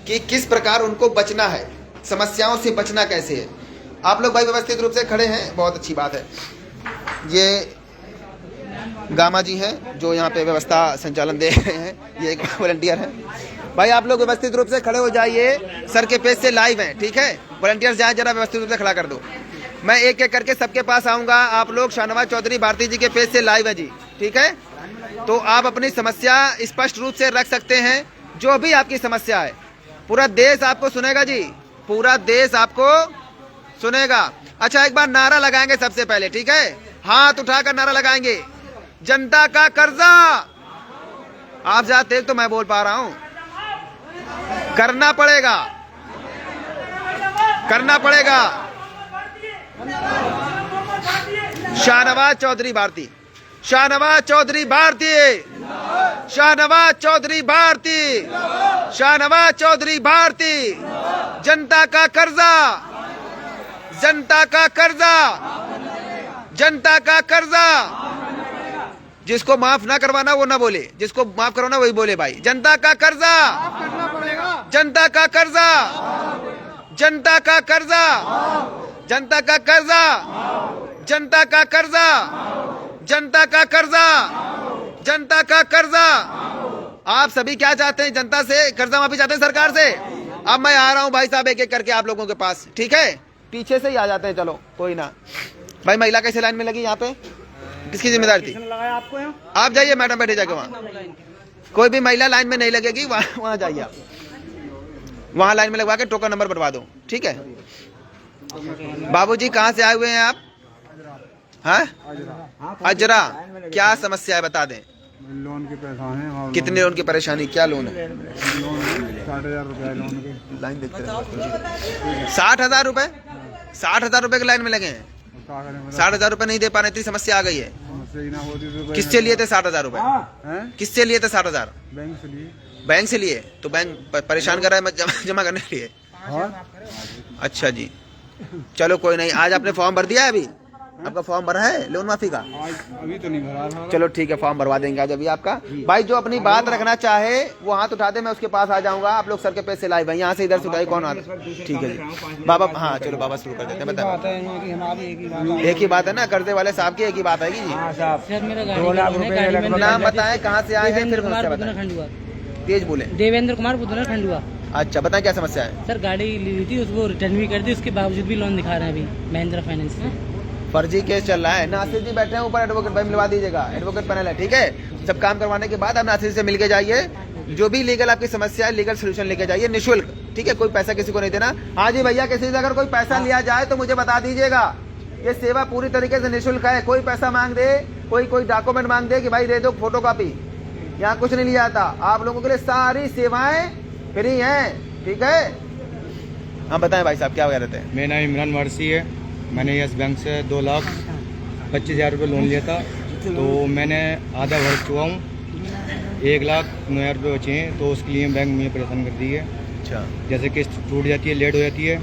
कि किस प्रकार उनको बचना है, समस्याओं से बचना कैसे है। आप लोग भाई व्यवस्थित रूप से खड़े हैं, बहुत अच्छी बात है। ये गामा जी हैं जो यहाँ पे व्यवस्था संचालन दे रहे हैं, ये एक वॉलंटियर है। भाई आप लोग व्यवस्थित रूप से खड़े हो जाइए, सर के पेज से लाइव हैं, ठीक है? वॉलंटियर जाए, जरा व्यवस्थित रूप से खड़ा कर दो। मैं एक एक करके सबके पास आऊँगा। आप लोग शाहनवाज चौधरी भारती जी के पेज से लाइव है जी, ठीक है? तो आप अपनी समस्या स्पष्ट रूप से रख सकते हैं, जो भी आपकी समस्या है। पूरा देश आपको सुनेगा जी, पूरा देश आपको सुनेगा। अच्छा, एक बार नारा लगाएंगे सबसे पहले, ठीक है? हाथ उठाकर नारा लगाएंगे, जनता का कर्जा। आप ज्यादा तेज तो मैं बोल पा रहा हूं, करना पड़ेगा, करना पड़ेगा। शाहनवाज चौधरी भारती, शाहनवाज चौधरी भारती, शाहनवाज चौधरी भारती, शाहनवाज चौधरी भारती। जनता का कर्जा, जनता का कर्जा, जनता का कर्जा। जिसको माफ ना करवाना वो ना बोले, जिसको माफ करवाना वही बोले भाई। जनता का कर्जा, जनता का कर्जा, जनता का कर्जा, जनता का कर्जा, जनता का कर्जा, जनता का कर्जा, जनता का कर्जा। आप सभी क्या चाहते हैं? जनता से कर्जा माफी चाहते हैं, सरकार से। अब मैं आ रहा हूं भाई साहब एक एक करके आप लोगों के पास, ठीक है? पीछे से ही आ जाते हैं, चलो कोई ना। भाई महिला कैसे लाइन में लगी यहाँ पे? किसकी जिम्मेदारी थी? आपको यहाँ आप जाइए मैडम, बैठे जाके वहाँ। कोई भी महिला लाइन में नहीं लगेगी, वहाँ जाइए आप, वहाँ लाइन में लगवा के टोकन नंबर बनवा दो, ठीक है? बाबूजी कहाँ से आए हुए हैं आप? हाँ, अजरा। क्या समस्या है बता दें। लोन की परेशान है। कितने लोन की परेशानी, क्या लोन है? लोन 60,000 रुपये लोन के। लाइन देखते हैं। 60,000 रुपए, 60,000 रुपए की लाइन में लगे हैं। 60,000 रुपए नहीं दे पा रहे, इतनी समस्या आ गई है। किससे लिए थे 60,000 रुपए? किससे लिए थे 60,000? बैंक से लिए। बैंक से लिए? तो बैंक परेशान कर रहा है जमा करने के लिए। अच्छा जी, चलो कोई नहीं। आज आपने फॉर्म भर दिया है? अभी आपका फॉर्म भरा है लोन माफी का? अभी तो नहीं भरा। चलो ठीक है, फॉर्म भरवा देंगे आज अभी आपका। भाई जो अपनी बात रखना चाहे वो हाथ उठा दे, मैं उसके पास आ जाऊंगा। आप लोग सर के पैसे लाए भाई, यहाँ से इधर से उठाए, कौन आता? ठीक है जी बाबा। हाँ चलो बाबा शुरू कर देते हैं। बताओ, एक ही बात है ना, कर्जे वाले साहब की एक ही बात आएगी जी। नाम बताएं, कहाँ से आए हैं, फिर बताएं। तेज बोले। देवेंद्र कुमार बुधना खंडुआ। अच्छा बताएं क्या समस्या है? सर गाड़ी ली थी, उसको रिटर्न भी कर दी, उसके बावजूद भी लोन दिखा रहे हैं अभी महिंद्रा फाइनेंस में। फर्जी केस चल रहा है। नासिर जी बैठे हैं ऊपर, एडवोकेट भाई मिलवा दीजिएगा, एडवोकेट पैनल है, ठीक है? सब काम करवाने के बाद आप नासिर से मिल के जाइए, जो भी लीगल आपकी समस्या है लीगल सोल्यूशन लेके जाइए निःशुल्क, ठीक है? कोई पैसा किसी को नहीं देना। हाँ जी भैया, किसी से अगर कोई पैसा लिया जाए तो मुझे बता दीजिएगा। ये सेवा पूरी तरीके से निःशुल्क है। कोई पैसा मांग दे, कोई डॉक्यूमेंट मांग दे कि भाई दे दो फोटो कॉपी, यहाँ कुछ नहीं लिया जाता। आप लोगों के लिए सारी सेवाएं फ्री हैं, ठीक है? हम बताएं भाई साहब क्या कह रहे थे? मेरा नाम इमरान वारसी है। मैंने यस बैंक से 2,25,000 रुपये लोन लिया था, तो मैंने आधा भर चुका हूँ। 1,09,000 रुपये बचे हैं, तो उसके लिए बैंक मुझे परेशान कर दी है। अच्छा, जैसे किस्त टूट जाती है, लेट हो जाती है,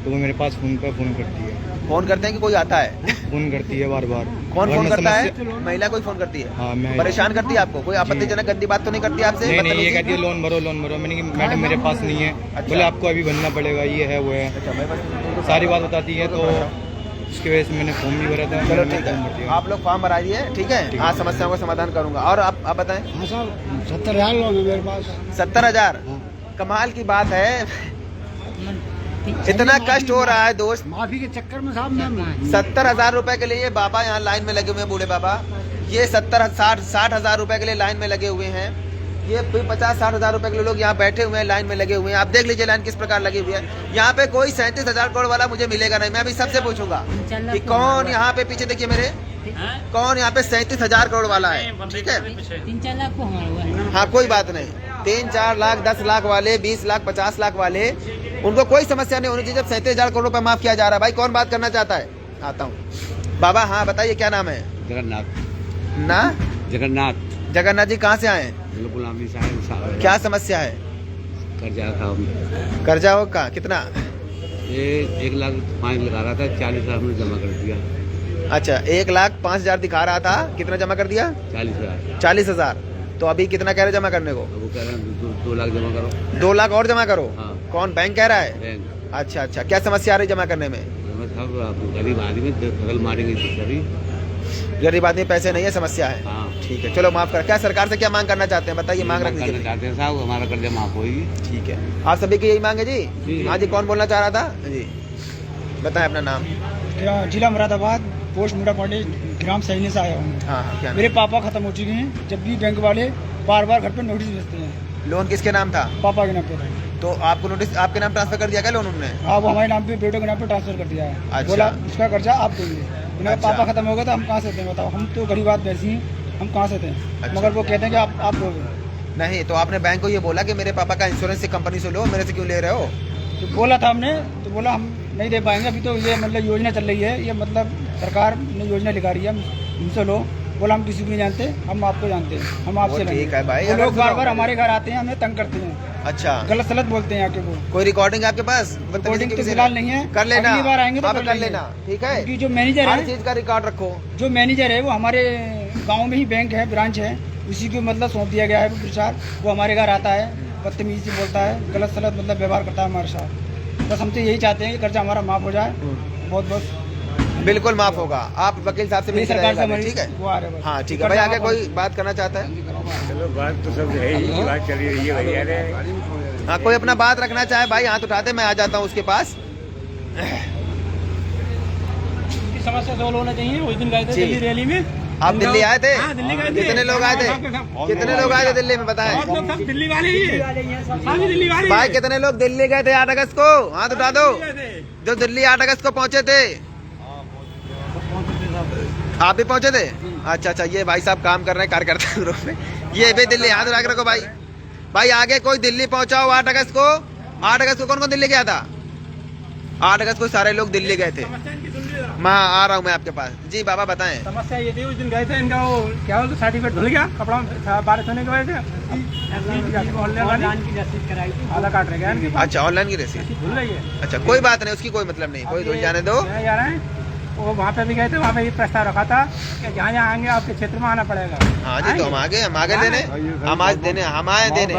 तो वो मेरे पास फ़ोन पर फ़ोन करती है। फोन करते हैं कि कोई आता है? फ़ोन करती है बार बार। कौन फोन करता है? महिला कोई फोन करती है? हाँ, मैं। परेशान करती है आपको? कोई आपत्तिजनक गंदी बात तो नहीं करती आपसे? नहीं, ये कहती है लोन भरो लोन भरो। मैंने कहा मैडम मेरे पास नहीं है। बोले आपको अभी भरना पड़ेगा, ये है वो है, सारी बात बताती है। तो उसकी वजह से मैंने फॉर्म भी भरा था। चलो ठीक है, आप लोग फॉर्म भरा दिए, ठीक है? आज समस्याओं का समाधान करूंगा। और आप बताएं। 70,000 लोन है मेरे पास। 70,000? कमाल की बात है, इतना कष्ट हो रहा है दोस्त। माफी के चक्कर में साहब 70,000 रुपए के लिए ये बाबा यहाँ लाइन में लगे हुए हैं, बूढ़े बाबा। ये 60,000 रुपए के लिए लाइन में लगे हुए हैं। ये 50-60,000 रुपए के लोग यहाँ बैठे हुए हैं, लाइन में लगे हुए हैं। आप देख लीजिए लाइन किस प्रकार लगी हुई है। यहाँ पे कोई 37,000 करोड़ वाला मुझे मिलेगा नहीं। मैं अभी सबसे पूछूंगा कि कौन यहाँ पे, पीछे देखिए मेरे, कौन यहाँ पे 37,000 करोड़ वाला है, ठीक है? 3-4 लाख को हमारा हुआ है। हाँ कोई बात नहीं, 3-4 लाख, 10 लाख वाले, 20 लाख, 50 लाख वाले, उनको कोई समस्या नहीं होनी चाहिए जब 37,000 करोड़ रुपए माफ किया जा रहा है। भाई कौन बात करना चाहता है? आता हूँ बाबा। हाँ बताइए क्या नाम है? जगन्नाथ। ना जगन्नाथ। जगन्नाथ जी कहाँ से आए हैं? गुलामी साहब। क्या समस्या है? कर्जा था। कर्जा हो का कितना? ये 1,05,000 लगा रहा था, 40,000 में जमा कर दिया। अच्छा, 1,05,000 दिखा रहा था, कितना जमा कर दिया? 40,000। 40,000। तो अभी कितना कह रहे जमा करने को? अब वो कह रहे हैं 2 लाख जमा करो। 2 लाख और जमा करो? हाँ। कौन, बैंक कह रहा है? बैंक। अच्छा, क्या समस्या आ रही जमा करने में? गरीब आदमी बगल मारेंगे सभी। गरीब आदमी पैसे नहीं है, समस्या है। हाँ। ठीक है, चलो माफ कर। क्या सरकार से क्या मांग करना चाहते हैं बताइए? मांग रख करना दीजिए। चाहते हैं साहब, हमारा कर्जा माफ होगी। ठीक है, आप सभी की यही मांग है जी? हाँ जी, कौन बोलना चाह रहा था जी? बताएं अपना नाम। जिला मुरादाबाद, पोस्ट मुंडा पांडे, ग्राम सैनी से आया हूँ। हाँ, क्या मेरे पापा खत्म हो चुके हैं। जब भी बैंक वाले बार बार घर पे नोटिस भेजते हैं। लोन किसके नाम था? पापा के नाम पे था। तो आपको नोटिस आपके नाम ट्रांसफर कर दिया क्या लोन उन्होंने? हाँ, वो हमारे नाम पे, बेटों के नाम पे ट्रांसफर कर दिया है। अच्छा। बोला उसका कर्जा आप देंगे। अच्छा। पापा खत्म हो गए तो हम कहाँ से दें बताओ? हम तो गरीब आदमी ऐसी हैं, हम कहाँ से दें? अच्छा। मगर वो कहते हैं कि आप दोगे। नहीं, तो आपने बैंक को ये बोला कि मेरे पापा का इंश्योरेंस से कंपनी से लो, मेरे से क्यों ले रहे हो? तो बोला था हमने, तो बोला हम नहीं दे पाएंगे। अभी तो ये मतलब योजना चल रही है, ये मतलब सरकार ने योजना निकाली है, हमसे लो बोला हम किसी को नहीं जानते, हम आपको जानते हैं, हम आपसे वो ठीक है भाई, वो अगर लोग बार सुनो। बार हमारे घर आते हैं, हमें तंग करते हैं, अच्छा, गलत सलत बोलते हैं आके। वो कोई रिकॉर्डिंग आपके पास? रिकॉर्डिंग तो फिलहाल नहीं है, कर लेना, अगली बार आएंगे तो आप कर कर लेंगे। लेना, ठीक है। क्योंकि जो मैनेजर हर है, चीज का रिकॉर्ड रखो। जो मैनेजर है वो हमारे गांव में ही बैंक है, ब्रांच है, उसी को मतलब सौंप दिया गया है वो प्रचार। वो हमारे घर आता है, बदतमीजी से बोलता है, गलत सलत मतलब व्यवहार करता है हमारे साथ। बस हम तो यही चाहते हैं कि कर्जा हमारा माफ़ हो जाए। बहुत बहुत बिल्कुल माफ होगा। आप वकील साहब से मेरी मिलकर सरकार से रहेगा, हमारी ठीक है? वो आ रहे हैं बस। हाँ ठीक है भाई। आगे कोई बात करना चाहता है? चलो बात तो सब है ही, बात चली रही है भैया रे। हाँ, कोई अपना बात रखना चाहे भाई हाथ उठाते, मैं आ जाता हूँ उसके पास। समस्या सोल्व होना चाहिए। उस दिन गए थे जी। दिल्ली रैली में। आप दिल्ली आए थे? हाँ, दिल्ली गए थे। कितने लोग आए थे? कितने लोग आए थे दिल्ली में, बताएं? बहुत लोग सब दिल्ली वाले ही हैं। सभी दिल्ली वाले ही भाई हैं। कितने लोग दिल्ली गए थे 8 अगस्त को? हाथ उठा दो जो दिल्ली 8 अगस्त को पहुंचे थे। आप भी पहुंचे थे? अच्छा अच्छा, ये भाई साहब काम कर रहे हैं कार्यकर्ता के ग्रुप में। ये भी दिल्ली, हाथ उठा के रखो भाई। भाई आगे कोई दिल्ली पहुंचा हो 8 अगस्त को? 8 अगस्त को कौन कौन दिल्ली गया था? 8 अगस्त को सारे लोग दिल्ली गए थे। मैं आ रहा हूँ मैं आपके पास। जी बाबा बताएं। समस्या ये थी, उस दिन गए थे, इनका वो क्या बोलते सर्टिफिकेट धुल गया कपड़ा में, बारिश होने की वजह से ऑनलाइन की रसीद कराई थी, आधार कार्ड रह गया इनके पास। अच्छा, ऑनलाइन की रसीद धुल रही है। अच्छा, कोई बात नहीं, उसकी कोई मतलब नहीं, कोई धुल जाने दो। जा रहे हैं वो वहाँ पे भी गए थे, वहाँ पे ये प्रस्ताव रखा था कि जहाँ जहाँ आएंगे आपके क्षेत्र में आना पड़ेगा। हाँ जी, तो हम आगे देने, हम आज देने, हम आए देने।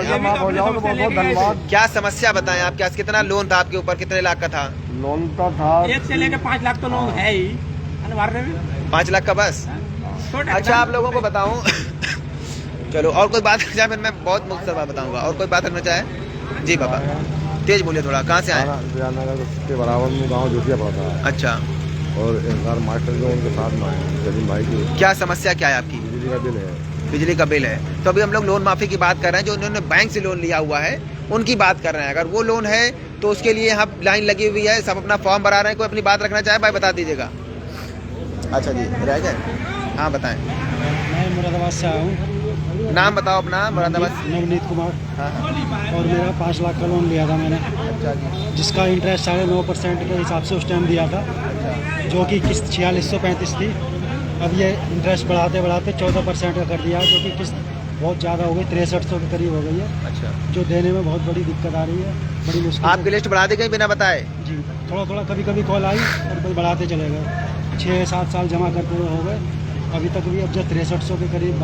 क्या समस्या बताएं आप? क्या कितना लोन था आपके ऊपर? कितने लाख का था लोन? तो था 1 से लेकर 5 लाख तो लोन है ही अनिवार्य में। 5 लाख का बस? अच्छा, आप लोगों को बताऊं चलो, और कोई बात चाहे फिर मैं बहुत मुख्तसर बात बताऊंगा। और कोई बात रखना चाहे? जी बाबा तेज बोलिए थोड़ा। कहाँ से आए? के बराबर में गाँव जोतिया पड़ता है। अच्छा, और इनकार मास्टर जो उनके साथ में आए जलीम भाई की। क्या समस्या क्या है आपकी? बिजली का बिल है। बिजली का बिल है। तो अभी हम लोग लोन माफी की बात कर रहे हैं। जो उन्होंने बैंक से लोन लिया हुआ है उनकी बात कर रहे हैं। अगर वो लोन है तो उसके लिए यहाँ लाइन लगी हुई है, सब अपना फॉर्म भरा रहे हैं। कोई अपनी बात रखना चाहे भाई बता दीजिएगा। अच्छा जी, रह गए? हाँ बताएं। मैं मुरादाबाद से आया हूँ। नाम बताओ अपना। मुरादाबाद। नवनीत कुमार। हाँ और मेरा 5 लाख का लोन लिया था मैंने, जिसका इंटरेस्ट 9.5% के हिसाब से उस टाइम दिया था, जो कि किस्त 4635 थी। अब ये इंटरेस्ट बढ़ाते बढ़ाते 14% का कर दिया है, जो कि किस्त बहुत ज़्यादा हो गई, 6300 के करीब हो गई है। अच्छा, जो देने में बहुत बड़ी दिक्कत आ रही है, बड़ी मुश्किल। आपकी लिस्ट बढ़ा दी गई बिना बताए? जी, थोड़ा थोड़ा कभी कभी कॉल आई और कोई बढ़ाते चले गए। 6-7 साल जमा करते हुए हो गए, अभी तक भी अब जब 6300 के करीब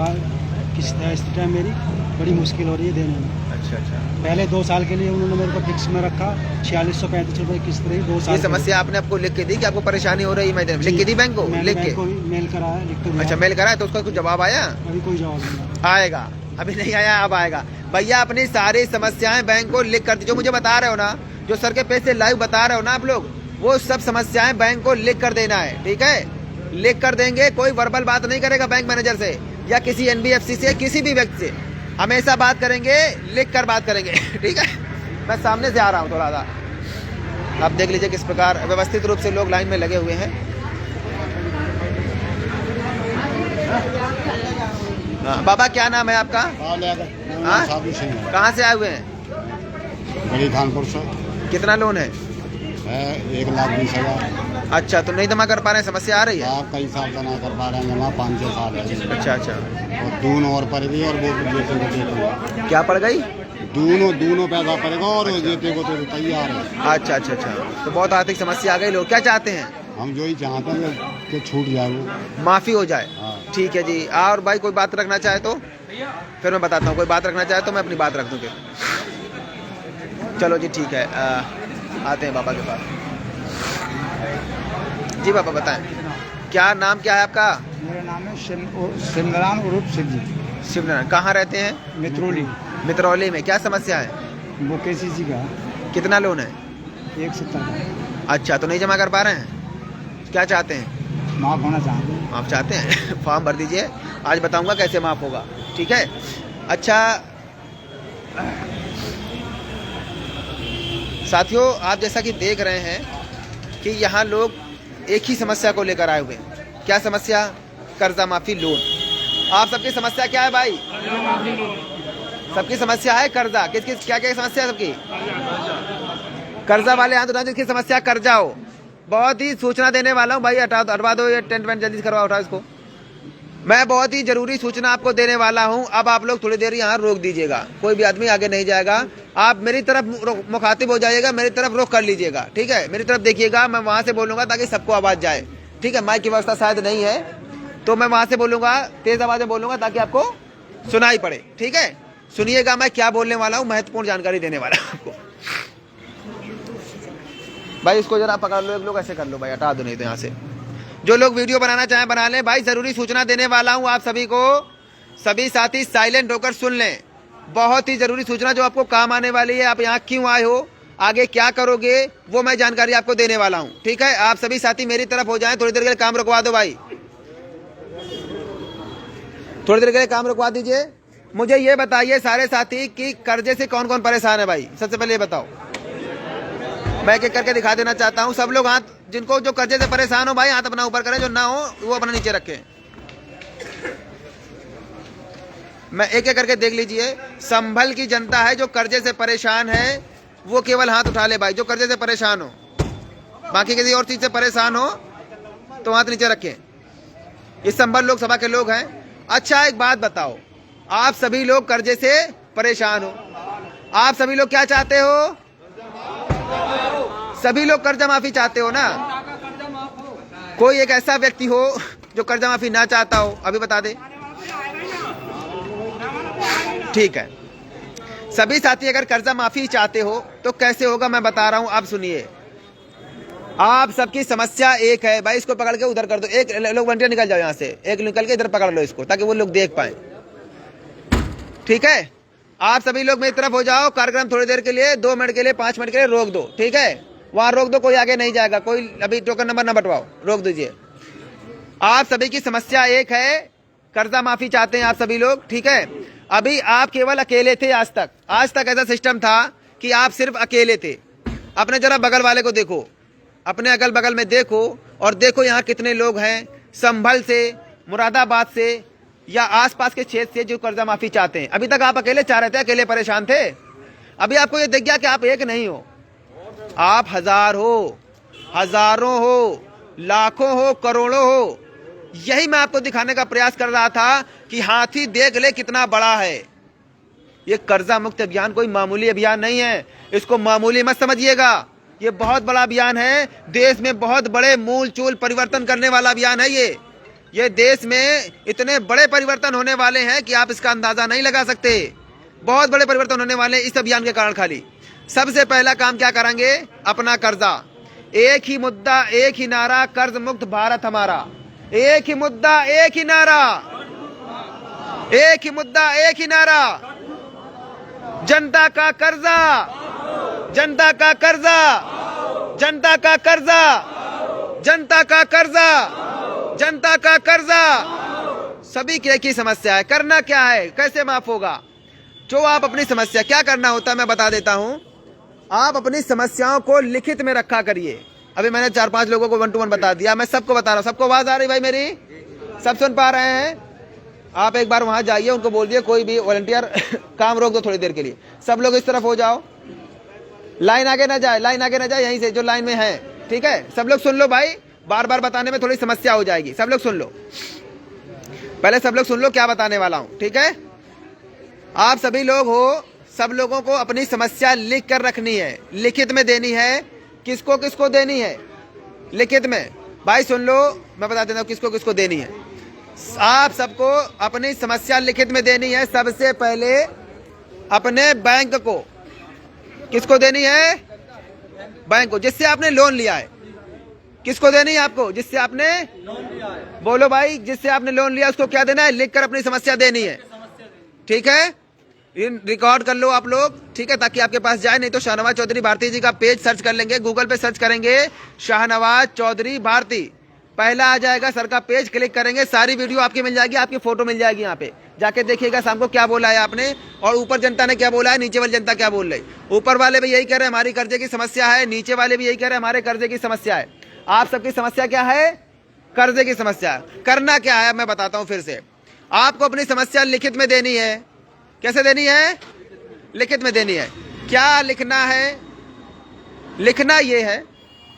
किस्त है। इस टाइम मेरी बड़ी मुश्किल हो रही है देने में। अच्छा अच्छा, पहले 2 साल के लिए उन्होंने मेरे को फिक्स में रखा, 4635 रुपये किस्त रही 2 साल। ये समस्या आपने आपको लिख के दी कि आपको परेशानी हो रही है? मैं लिख के दी बैंक को? लिख के? मेल कराया, लिख के। अच्छा, मेल कराया तो उसका कुछ जवाब आया? अभी कोई जवाब नहीं आएगा, अभी नहीं आया, अब आएगा। भैया अपनी सारी समस्याएं बैंक को लिख कर दी। जो मुझे बता रहे हो ना, जो सर के पेज से लाइव बता रहे हो ना आप लोग, वो सब समस्याएं बैंक को लिख कर देना है, ठीक है? लिख कर देंगे। कोई वर्बल बात नहीं करेगा बैंक मैनेजर से या किसी NBFC से, किसी भी व्यक्ति से। हमेशा बात करेंगे, लिख कर बात करेंगे, ठीक है? मैं सामने से आ रहा हूँ थोड़ा सा, आप देख लीजिए किस प्रकार व्यवस्थित रूप से लोग लाइन में लगे हुए हैं। बाबा क्या नाम है आपका? हाँ? कहाँ से आए हुए हैं? बड़ी खानपुर से। कितना लोन है? 1,20,000। अच्छा, तो नहीं जमा कर पा रहे हैं, समस्या आ रही है? आप कई साल का ना कर पा रहे हैं जमा, 5-6 साल है। अच्छा अच्छा, और दून और पड़ गई और वो जेते को देते। क्या पड़ गई? दूनों पैसा पड़ेगा और जेते को तो तैयार है। अच्छा अच्छा अच्छा, तो बहुत आर्थिक समस्या आ गई। लोग क्या चाहते हैं? हम जो ही चाहते हैं कि छूट जाए, वो माफी हो जाए। हाँ। ठीक है जी। और भाई कोई बात रखना चाहे तो फिर मैं बताता हूँ। कोई बात रखना चाहे तो मैं अपनी बात रख दूँ फिर। चलो जी ठीक है, आते हैं बाबा के पास। जी बाबा बताएं, क्या नाम क्या है आपका? मेरा नाम है शिवनारायण उर्फ शिव जी। शिवनारायण। कहाँ रहते हैं? मित्रोली। मित्रौली में। क्या समस्या है? वो KCC का कितना लोन है? 170 का। अच्छा, तो नहीं जमा कर पा रहे हैं? क्या चाहते हैं? माफ़ होना चाहते हैं। आप चाहते हैं? फॉर्म भर दीजिए, आज बताऊंगा कैसे माफ होगा, ठीक है? अच्छा साथियों, आप जैसा कि देख रहे हैं कि यहाँ लोग एक ही समस्या को लेकर आए हुए हैं। क्या समस्या? कर्जा माफी लोन। आप सबकी समस्या क्या है भाई? सबकी समस्या है कर्जा। किसकी क्या क्या समस्या है सबकी? कर्जा वाले हाथ उठाओ जिसकी समस्या कर्जा हो। बहुत ही सूचना देने वाला हूँ भाई, हटवा दो ये टेंट वेंट जल्दी से करवाओ, उठाओ इसको। मैं बहुत ही जरूरी सूचना आपको देने वाला हूं। अब आप लोग थोड़ी देर यहाँ रोक दीजिएगा, कोई भी आदमी आगे नहीं जाएगा। आप मेरी तरफ मुखातिब हो जाइएगा, मेरी तरफ रुख कर लीजिएगा, ठीक है। मेरी तरफ देखिएगा, मैं वहां से बोलूंगा ताकि सबको आवाज जाए, ठीक है। माइक की व्यवस्था शायद नहीं है तो मैं वहां से बोलूंगा, तेज आवाज में बोलूंगा ताकि आपको सुनाई पड़े, ठीक है। सुनिएगा मैं क्या बोलने वाला हूँ, महत्वपूर्ण जानकारी देने वाला हूँ आपको। भाई इसको जरा पकड़ लो, एक लोग ऐसे कर लो भाई, हटा दो नहीं तो यहाँ से। जो लोग वीडियो बनाना चाहें बना लें। भाई जरूरी सूचना देने वाला हूं आप सभी को, सभी साथी साइलेंट होकर सुन लें। बहुत ही जरूरी सूचना जो आपको काम आने वाली है। आप यहाँ क्यों आए हो, आगे क्या करोगे, वो मैं जानकारी आपको देने वाला हूं, ठीक है। आप सभी साथी मेरी तरफ हो जाएं, थोड़ी देर के लिए काम रुकवा दो भाई, थोड़ी देर के लिए काम रुकवा दीजिए। मुझे ये बताइए सारे साथी कि कर्जे से कौन कौन परेशान है भाई, सबसे पहले ये बताओ। मैं एक एक करके दिखा देना चाहता हूं। सब लोग हाथ, जिनको जो कर्जे से परेशान हो भाई हाथ अपना ऊपर करें, जो ना हो वो अपना नीचे रखें। मैं एक एक करके देख लीजिए। संभल की जनता है जो कर्जे से परेशान है, वो केवल हाथ उठा ले भाई, जो कर्जे से परेशान हो। बाकी किसी और चीज से परेशान हो तो हाथ नीचे रखें। ये संभल लोकसभा के लोग हैं। अच्छा एक बात बताओ, आप सभी लोग कर्जे से परेशान हो, आप सभी लोग क्या चाहते हो? सभी लोग कर्जा माफी चाहते हो ना? कोई एक ऐसा व्यक्ति हो जो कर्जा माफी ना चाहता हो, अभी बता दे। ठीक है, सभी साथी अगर कर्जा माफी चाहते हो तो कैसे होगा मैं बता रहा हूं, आप सुनिए। आप सबकी समस्या एक है भाई, इसको पकड़ के उधर कर दो। एक लोग वंटिया निकल जाओ यहाँ से, एक निकल के इधर पकड़ लो इसको ताकि वो लोग देख पाए, ठीक है। आप सभी लोग मेरी तरफ हो जाओ। कार्यक्रम थोड़ी देर के लिए, 2 मिनट के लिए, 5 मिनट के लिए रोक दो, ठीक है। वहां रोक दो, कोई आगे नहीं जाएगा, कोई अभी टोकन नंबर ना बंटवाओ, रोक दीजिए। आप सभी की समस्या एक है, कर्जा माफी चाहते हैं आप सभी लोग, ठीक है। अभी आप केवल अकेले थे आज तक ऐसा सिस्टम था कि आप सिर्फ अकेले थे। अपने जरा बगल वाले को देखो, अपने अगल बगल में देखो और देखो यहाँ कितने लोग हैं संभल से, मुरादाबाद से या आसपास के क्षेत्र से जो कर्जा माफी चाहते हैं। अभी तक आप अकेले चाह रहे थे, अकेले परेशान थे। अभी आपको ये दिख गया कि आप एक नहीं हो, आप हजार हो, हजारों हो, लाखों हो, करोड़ों हो। यही मैं आपको दिखाने का प्रयास कर रहा था कि हाथी देख ले कितना बड़ा है। ये कर्जा मुक्त अभियान कोई मामूली अभियान नहीं है, इसको मामूली मत समझिएगा। ये बहुत बड़ा अभियान है, देश में बहुत बड़े मूल चूल परिवर्तन करने वाला अभियान है। ये देश में इतने बड़े परिवर्तन होने वाले हैं कि आप इसका अंदाजा नहीं लगा सकते। बहुत बड़े परिवर्तन होने वाले हैं इस अभियान के कारण। खाली सबसे पहला काम क्या करेंगे, अपना कर्जा। एक ही मुद्दा, एक ही नारा, कर्ज मुक्त भारत हमारा। एक ही मुद्दा, एक ही नारा, एक ही मुद्दा, एक ही नारा। जनता का कर्जा, जनता का कर्जा, जनता का कर्जा, जनता का कर्जा, जनता का कर्जा। सभी की एक ही समस्या है, करना क्या है, कैसे माफ होगा। जो आप अपनी समस्या, क्या करना होता है मैं बता देता हूं। आप अपनी समस्याओं को लिखित में रखा करिए। अभी मैंने 4-5 लोगों को 1 to 1 बता दिया, मैं सबको बता रहा हूं। सबको आवाज आ रही भाई मेरी, सब सुन पा रहे हैं? आप एक बार वहां जाइए, उनको बोल दिए कोई भी वॉलंटियर काम रोक दो थोड़ी देर के लिए। सब लोग इस तरफ हो जाओ, लाइन आगे ना जाए, लाइन आगे ना जाए, यहीं से जो लाइन में है, ठीक है। सब लोग सुन लो भाई, बार बार बताने में थोड़ी समस्या हो जाएगी। सब लोग सुन लो, पहले सब लोग सुन लो क्या बताने वाला हूं, ठीक है। आप सभी लोग हो, सब लोगों को अपनी समस्या लिख कर रखनी है, लिखित में देनी है। किसको किसको देनी है लिखित में, भाई सुन लो, मैं बता देता हूं किसको किसको देनी है। आप सबको अपनी समस्या लिखित में देनी है। सबसे पहले अपने बैंक को, किसको देनी है, बैंक को, जिससे आपने लोन लिया है। किसको देनी है आपको, जिससे आपने लोन लिया है। बोलो भाई, जिससे आपने लोन लिया उसको क्या देना है, लिखकर अपनी समस्या देनी है, ठीक है। रिकॉर्ड कर लो आप लोग, ठीक है, ताकि आपके पास जाए। नहीं तो शाहनवाज चौधरी भारती जी का पेज सर्च कर लेंगे, गूगल पे सर्च करेंगे शाहनवाज चौधरी भारती, पहला आ जाएगा सर का पेज, क्लिक करेंगे, सारी वीडियो आपकी मिल जाएगी, आपकी फोटो मिल जाएगी। यहाँ पे जाके देखिएगा शाम को क्या बोला है आपने, और ऊपर जनता ने क्या बोला है, नीचे वाली जनता क्या बोल रही। ऊपर वाले भी यही कह रहे हैं हमारी कर्जे की समस्या है, नीचे वाले भी यही कह रहे हैं हमारे कर्जे की समस्या है। आप सबकी समस्या क्या है, कर्जे की समस्या। करना क्या है मैं बताता हूं फिर से। आपको अपनी समस्या लिखित में देनी है। कैसे देनी है, लिखित में देनी है। क्या लिखना है, लिखना यह है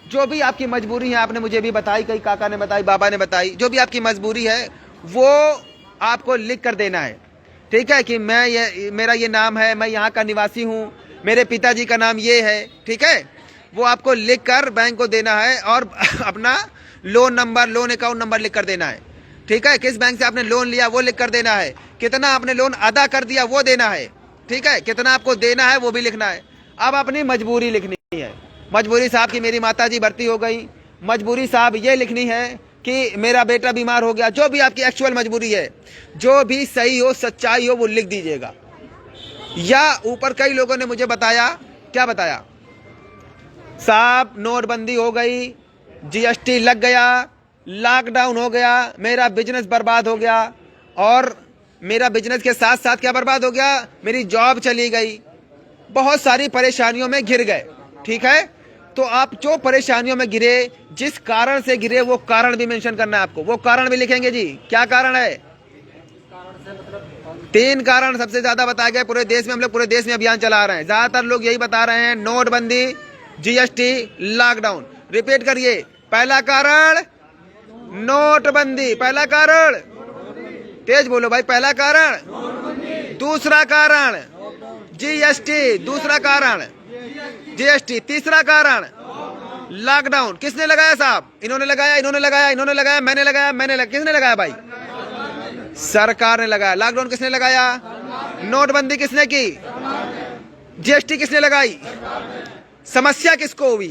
जो भी आपकी मजबूरी है, आपने मुझे भी बताई, कई काका ने बताई, बाबा ने बताई, जो भी आपकी मजबूरी है वो आपको लिख कर देना है। ठीक है कि मेरा ये नाम है, मैं यहाँ का निवासी हूँ, मेरे पिताजी का नाम ये है। ठीक है, वो आपको लिख कर बैंक को देना है और अपना loan number, loan account number लिख कर देना है। ठीक है, किस बैंक से आपने लोन लिया वो लिख कर देना है, कितना आपने लोन अदा कर दिया वो देना है। ठीक है, कितना आपको देना है वो भी लिखना है। अब अपनी मजबूरी लिखनी है। मजबूरी साहब की मेरी माताजी भर्ती हो गई, मजबूरी साहब ये लिखनी है कि मेरा बेटा बीमार हो गया। जो भी आपकी एक्चुअल मजबूरी है, जो भी सही हो, सच्चाई हो, वो लिख दीजिएगा। या ऊपर कई लोगों ने मुझे बताया, क्या बताया, साहब नोटबंदी हो गई, जीएसटी लग गया, लॉकडाउन हो गया, मेरा बिजनेस बर्बाद हो गया, और मेरा बिजनेस के साथ साथ क्या बर्बाद हो गया, मेरी जॉब चली गई, बहुत सारी परेशानियों में घिर गए। ठीक है, तो आप जो परेशानियों में गिरे, जिस कारण से गिरे, वो कारण भी मेंशन करना है आपको। वो कारण भी लिखेंगे जी, क्या कारण है। 3 कारण सबसे ज्यादा बताए गए पूरे देश में। हम लोग पूरे देश में अभियान चला रहे हैं, ज्यादातर लोग यही बता रहे हैं, नोटबंदी, जीएसटी, लॉकडाउन। रिपीट करिए, पहला कारण नोटबंदी, पहला कारण, तेज बोलो भाई, पहला कारण, दूसरा कारण जीएसटी, दूसरा कारण जीएसटी, तीसरा कारण लॉकडाउन। किसने लगाया साहब, इन्होंने लगाया, इन्होंने लगाया, इन्होंने लगाया, मैंने लगाया, किसने लगाया भाई, सरकार ने लगाया। लॉकडाउन किसने लगाया, नोटबंदी किसने की, जीएसटी किसने लगाई। समस्या किसको हुई,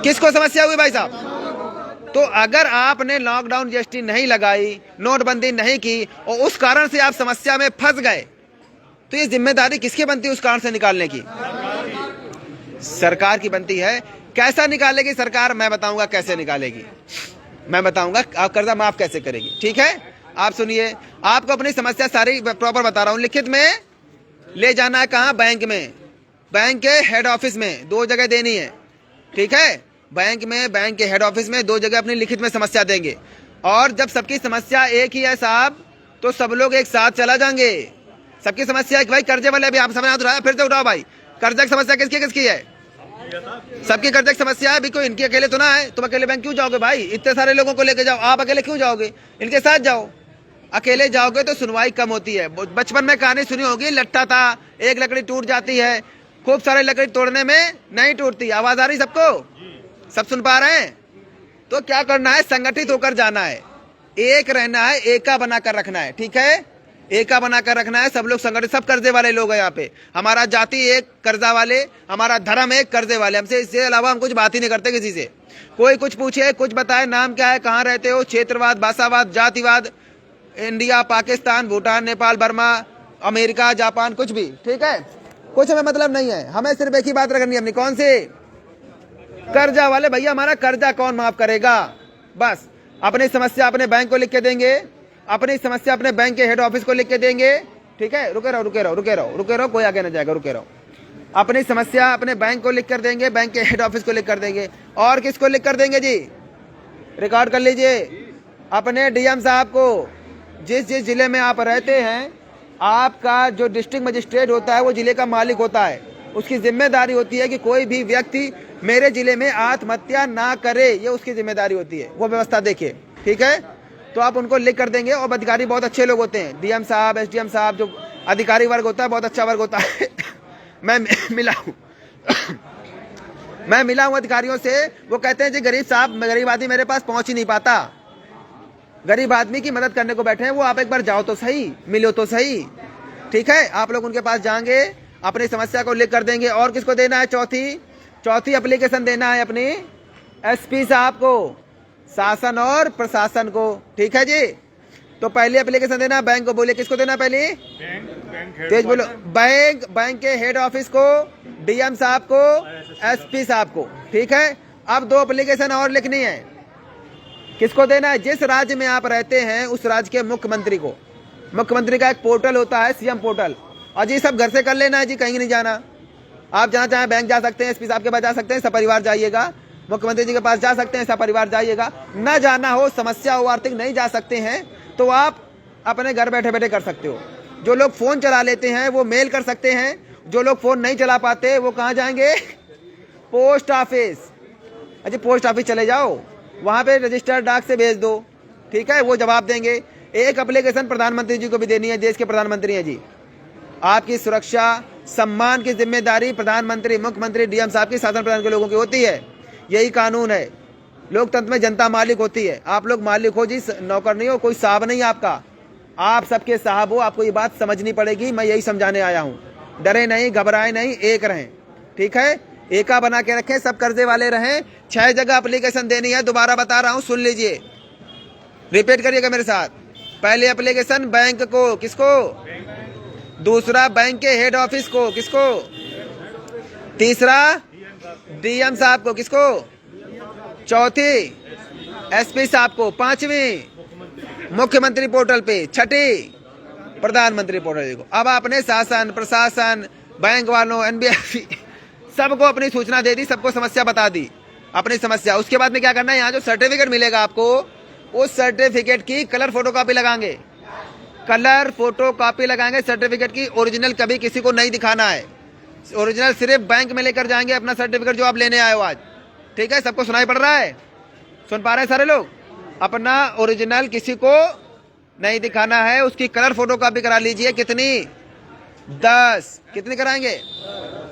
किसको समस्या हुई भाई साहब। तो अगर आपने लॉकडाउन, जीएसटी नहीं लगाई, नोटबंदी नहीं की, और उस कारण से आप समस्या में फंस गए, तो ये जिम्मेदारी किसकी बनती है उस कारण से निकालने की, सरकार की बनती है। कैसा निकालेगी सरकार, मैं बताऊंगा कैसे निकालेगी, मैं बताऊंगा आप कर्जा माफ कैसे करेगी। ठीक है, आप सुनिए, आपको अपनी समस्या सारी प्रॉपर बता रहा हूं। लिखित में ले जाना है, कहां, बैंक में, बैंक के हेड ऑफिस में 2 जगह देनी है। ठीक है, बैंक में, बैंक के हेड ऑफिस में 2 जगह अपनी लिखित में समस्या देंगे। और जब सबकी समस्या एक ही है साहब, तो सब लोग एक साथ चला जाएंगे। सबकी समस्या है कि भाई कर्जे वाले, अभी आप समझ उठाया, फिर से उठाओ भाई, कर्जा की समस्या किसकी किसकी है, सबकी कर्जा की समस्या है। अभी कोई इनके अकेले तो ना है, तुम अकेले बैंक क्यों जाओगे भाई, इतने सारे लोगों को लेके जाओ, आप अकेले क्यों जाओगे, इनके साथ जाओ। अकेले जाओगे तो सुनवाई कम होती है। बचपन में कहानी सुनी होगी, लट्ठा था, एक लकड़ी टूट जाती है, खूब सारे लकड़ी तोड़ने में नहीं टूटती। आवाज आ रही सबको, सब सुन पा रहे हैं। तो क्या करना है, संगठित होकर जाना है, एक रहना है, एका बनाकर रखना है। ठीक है, एका बनाकर रखना है, सब लोग संगठित, सब कर्जे वाले लोग हैं यहाँ पे। हमारा जाति एक, कर्जा वाले, हमारा धर्म एक, कर्जे वाले। हमसे इससे अलावा हम कुछ बात ही नहीं करते किसी से। कोई कुछ पूछे, कुछ बताए, नाम क्या है, कहाँ रहते हो, क्षेत्रवाद, भाषावाद, जातिवाद, India, Pakistan, Bhutan, Nepal, Burma, America, Japan, कुछ भी। ठीक है, कुछ हमें मतलब नहीं है, हमें सिर्फ एक ही बात रखनी है अपनी, कौन सी, कर्जा वाले। भैया हमारा कर्जा कौन माफ करेगा, बस। अपनी समस्या अपने बैंक को लिख के देंगे, अपनी समस्या अपने बैंक के हेड ऑफिस को लिख के देंगे। ठीक है, रुके रहो, कोई आगे न जाएगा, रुके रहो। अपनी समस्या अपने बैंक को लिख कर देंगे, बैंक के हेड ऑफिस को लिख कर देंगे। और किसको लिख कर देंगे जी, रिकॉर्ड कर लीजिए, अपने डीएम साहब को। जिस जिस जिले में आप रहते हैं, आपका जो डिस्ट्रिक्ट मजिस्ट्रेट होता है वो जिले का मालिक होता है। उसकी जिम्मेदारी होती है कि कोई भी व्यक्ति मेरे जिले में आत्महत्या ना करे, ये उसकी जिम्मेदारी होती है, वो व्यवस्था देखिए। ठीक है, तो आप उनको लिख कर देंगे। और अधिकारी बहुत अच्छे लोग होते हैं, डीएम साहब, एसडीएम साहब, जो अधिकारी वर्ग होता है बहुत अच्छा वर्ग होता है। मैं मिला हूं अधिकारियों से, वो कहते हैं जी गरीब साहब, गरीब आदमी मेरे पास पहुंच ही नहीं पाता, गरीब आदमी की मदद करने को बैठे हैं वो, आप एक बार जाओ तो सही, मिलो तो सही। ठीक है, आप लोग उनके पास जाएंगे, अपनी समस्या को लिख कर देंगे। और किसको देना है, चौथी एप्लीकेशन देना है अपनी एसपी साहब को, शासन और प्रशासन को। ठीक है जी, तो पहली एप्लीकेशन देना बैंक को। बोलिए किसको देना, पहली तेज बोलो, बैंक के हेड ऑफिस को, डीएम साहब को, एसपी साहब को। ठीक है, अब 2 एप्लीकेशन और लिखनी है। किसको देना है, जिस राज्य में आप रहते हैं उस राज्य के मुख्यमंत्री को। मुख्यमंत्री का एक पोर्टल होता है, सीएम पोर्टल, और जी सब घर से कर लेना है जी, कहीं नहीं जाना। आप जहाँ चाहे बैंक जा सकते हैं, एसपी साहब के पास जा सकते हैं, सपरिवार जाइएगा, मुख्यमंत्री जी के पास जा सकते हैं, सपरिवार जाइएगा। न जाना हो, समस्या हो, आर्थिक नहीं जा सकते हैं, तो आप अपने घर बैठे बैठे कर सकते हो। जो लोग फोन चला लेते हैं वो मेल कर सकते हैं, जो लोग फोन नहीं चला पाते वो कहाँ जाएंगे, पोस्ट ऑफिस। अच्छा, पोस्ट ऑफिस चले जाओ, वहाँ पे रजिस्टर्ड डाक से भेज दो। ठीक है, वो जवाब देंगे। एक एप्लीकेशन प्रधानमंत्री जी को भी देनी है, देश के प्रधानमंत्री हैं जी। आपकी सुरक्षा सम्मान की जिम्मेदारी प्रधानमंत्री, मुख्यमंत्री, डीएम साहब की, शासन प्रधान के लोगों की होती है। यही कानून है। लोकतंत्र में जनता मालिक होती है, आप लोग मालिक हो जी, नौकर नहीं हो, कोई साहब नहीं आपका, आप सबके साहब हो। आपको ये बात समझनी पड़ेगी, मैं यही समझाने आया हूँ। डरे नहीं, घबराए नहीं, एक रहें, ठीक है, एका बना के रखें, सब कर्जे वाले रहें। 6 जगह एप्लीकेशन देनी है, दोबारा बता रहा हूँ, सुन लीजिए, रिपीट करिएगा मेरे साथ। पहले एप्लीकेशन बैंक को, किसको? दूसरा बैंक के हेड ऑफिस को, किसको? तीसरा डीएम साहब को, किसको? चौथी एसपी साहब को, पांचवी मुख्यमंत्री पोर्टल पे, छठी प्रधानमंत्री पोर्टल को। अब आपने शासन, प्रशासन, बैंक वालों, एनबीएफसी सबको अपनी सूचना दे दी, सबको समस्या बता दी, अपनी समस्या। उसके बाद में क्या करना है, यहाँ जो सर्टिफिकेट मिलेगा आपको, उस सर्टिफिकेट की कलर फोटोकॉपी लगाएंगे, कलर फोटोकॉपी लगाएंगे सर्टिफिकेट की। ओरिजिनल कभी किसी को नहीं दिखाना है, ओरिजिनल सिर्फ बैंक में लेकर जाएंगे अपना सर्टिफिकेट जो आप लेने आए हो आज, ठीक है। सबको सुनाई पड़ रहा है, सुन पा रहे हैं सारे लोग? अपना ओरिजिनल किसी को नहीं दिखाना है, उसकी कलर फोटोकॉपी करा लीजिए। कितनी? 10। कितनी कराएंगे?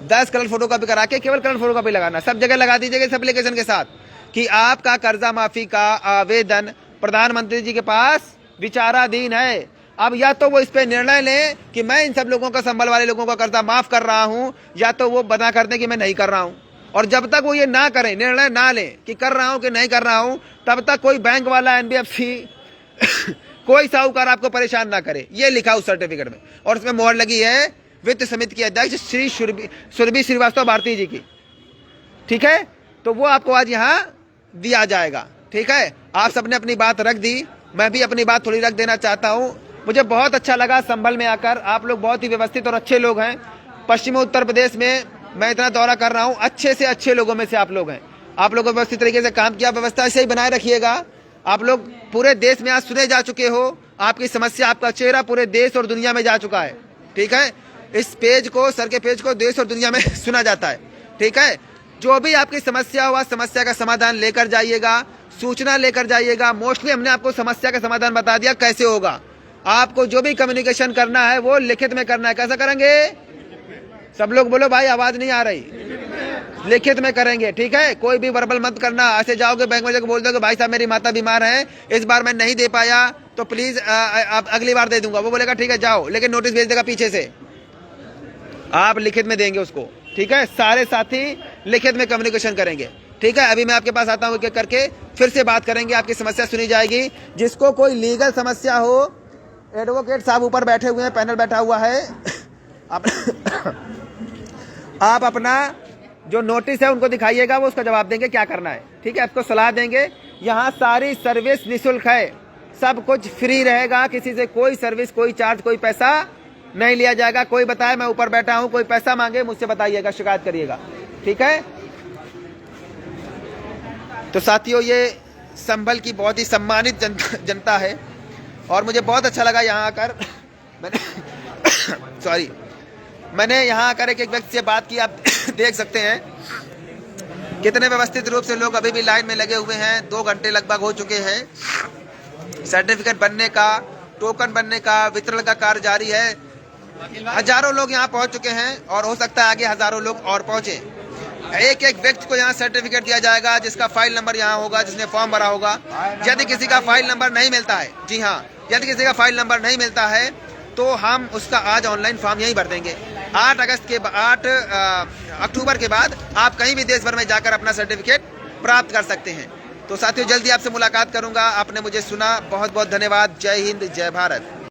10 कलर फोटोकॉपी करा के केवल कलर फोटोकॉपी लगाना, सब जगह लगा दीजिएगा इस एप्लीकेशन के साथ कि आपका कर्जा माफी का आवेदन प्रधानमंत्री जी के पास विचाराधीन है। अब या तो वो इस पे निर्णय लें कि मैं इन सब लोगों का, संबल वाले लोगों का कर्जा माफ कर रहा हूं, या तो वो बना कर दें कि मैं नहीं कर रहा हूं। और जब तक वो ये ना करें, निर्णय ना लें कि कर रहा हूं कि नहीं कर रहा हूं, तब तक कोई बैंक वाला, एनबीएफसी कोई साहूकार आपको परेशान ना करे। ये लिखा उस सर्टिफिकेट में, और उसमें मोहर लगी है वित्त समिति की अध्यक्ष श्री सुरभि श्रीवास्तव भारती जी की, ठीक है। तो वो आपको आज यहाँ दिया जाएगा, ठीक है। आप सबने अपनी बात रख दी, मैं भी अपनी बात थोड़ी रख देना चाहता हूँ। मुझे बहुत अच्छा लगा संभल में आकर, आप लोग बहुत ही व्यवस्थित और अच्छे लोग हैं। पश्चिमी उत्तर प्रदेश में मैं इतना दौरा कर रहा हूँ, अच्छे से अच्छे लोगों में से आप लोग हैं। आप लोगों ने व्यवस्थित तरीके से काम किया, व्यवस्था ऐसे ही बनाए रखिएगा। आप लोग पूरे देश में आज सुने जा चुके हो, आपकी समस्या, आपका चेहरा पूरे देश और दुनिया में जा चुका है, ठीक है। इस पेज को, सर के पेज को देश और दुनिया में सुना जाता है, ठीक है। जो भी आपकी समस्या हुआ, समस्या का समाधान लेकर जाइएगा, सूचना लेकर जाइएगा। मोस्टली हमने आपको समस्या का समाधान बता दिया कैसे होगा। आपको जो भी कम्युनिकेशन करना है वो लिखित में करना है। कैसा करेंगे? सब लोग बोलो भाई, आवाज नहीं आ रही। लिखित में करेंगे, ठीक है। कोई भी वर्बल मत करना। ऐसे जाओगे बैंक में जाकर बोल दोगे भाई साहब मेरी माता बीमार है, इस बार मैं नहीं दे पाया, तो प्लीज अगली बार दे दूंगा। वो बोलेगा ठीक है जाओ, लेकिन नोटिस भेज देगा पीछे से। आप लिखित में देंगे उसको, ठीक है। सारे साथी लिखित में कम्युनिकेशन करेंगे, ठीक है। अभी मैं आपके पास आता हूँ, एक एक करके फिर से बात करेंगे, आपकी समस्या सुनी जाएगी। जिसको कोई लीगल समस्या हो, एडवोकेट साहब ऊपर बैठे हुए हैं, पैनल बैठा हुआ है। आप अपना जो नोटिस है उनको दिखाइएगा, वो उसका जवाब देंगे क्या करना है, ठीक है। आपको सलाह देंगे। यहाँ सारी सर्विस निःशुल्क है, सब कुछ फ्री रहेगा, किसी से कोई सर्विस, कोई चार्ज, कोई पैसा नहीं लिया जाएगा। कोई बताए मैं ऊपर बैठा हूँ, कोई पैसा मांगे मुझसे बताइएगा, शिकायत करिएगा, ठीक है। तो साथियों, ये संभल की बहुत ही सम्मानित जनता है, और मुझे बहुत अच्छा लगा यहाँ आकर। मैंने यहाँ आकर एक व्यक्ति से बात की। आप देख सकते हैं कितने व्यवस्थित रूप से लोग अभी भी लाइन में लगे हुए हैं। 2 घंटे लगभग हो चुके हैं। सर्टिफिकेट बनने का, टोकन बनने का, वितरण का कार्य जारी है। हजारों लोग यहाँ पहुँच चुके हैं, और हो सकता है आगे हजारों लोग और पहुँचे। एक एक व्यक्ति को यहाँ सर्टिफिकेट दिया जाएगा, जिसका फाइल नंबर यहाँ होगा, जिसने फॉर्म भरा होगा। यदि किसी का फाइल नंबर नहीं मिलता है, जी हाँ, यदि किसी का फाइल नंबर नहीं मिलता है, तो हम उसका आज ऑनलाइन फॉर्म यहीं भर देंगे। 8 अक्टूबर के बाद आप कहीं भी देश भर में जाकर अपना सर्टिफिकेट प्राप्त कर सकते हैं। तो साथियों, जल्दी आपसे मुलाकात करूंगा। आपने मुझे सुना, बहुत बहुत धन्यवाद। जय हिंद, जय भारत।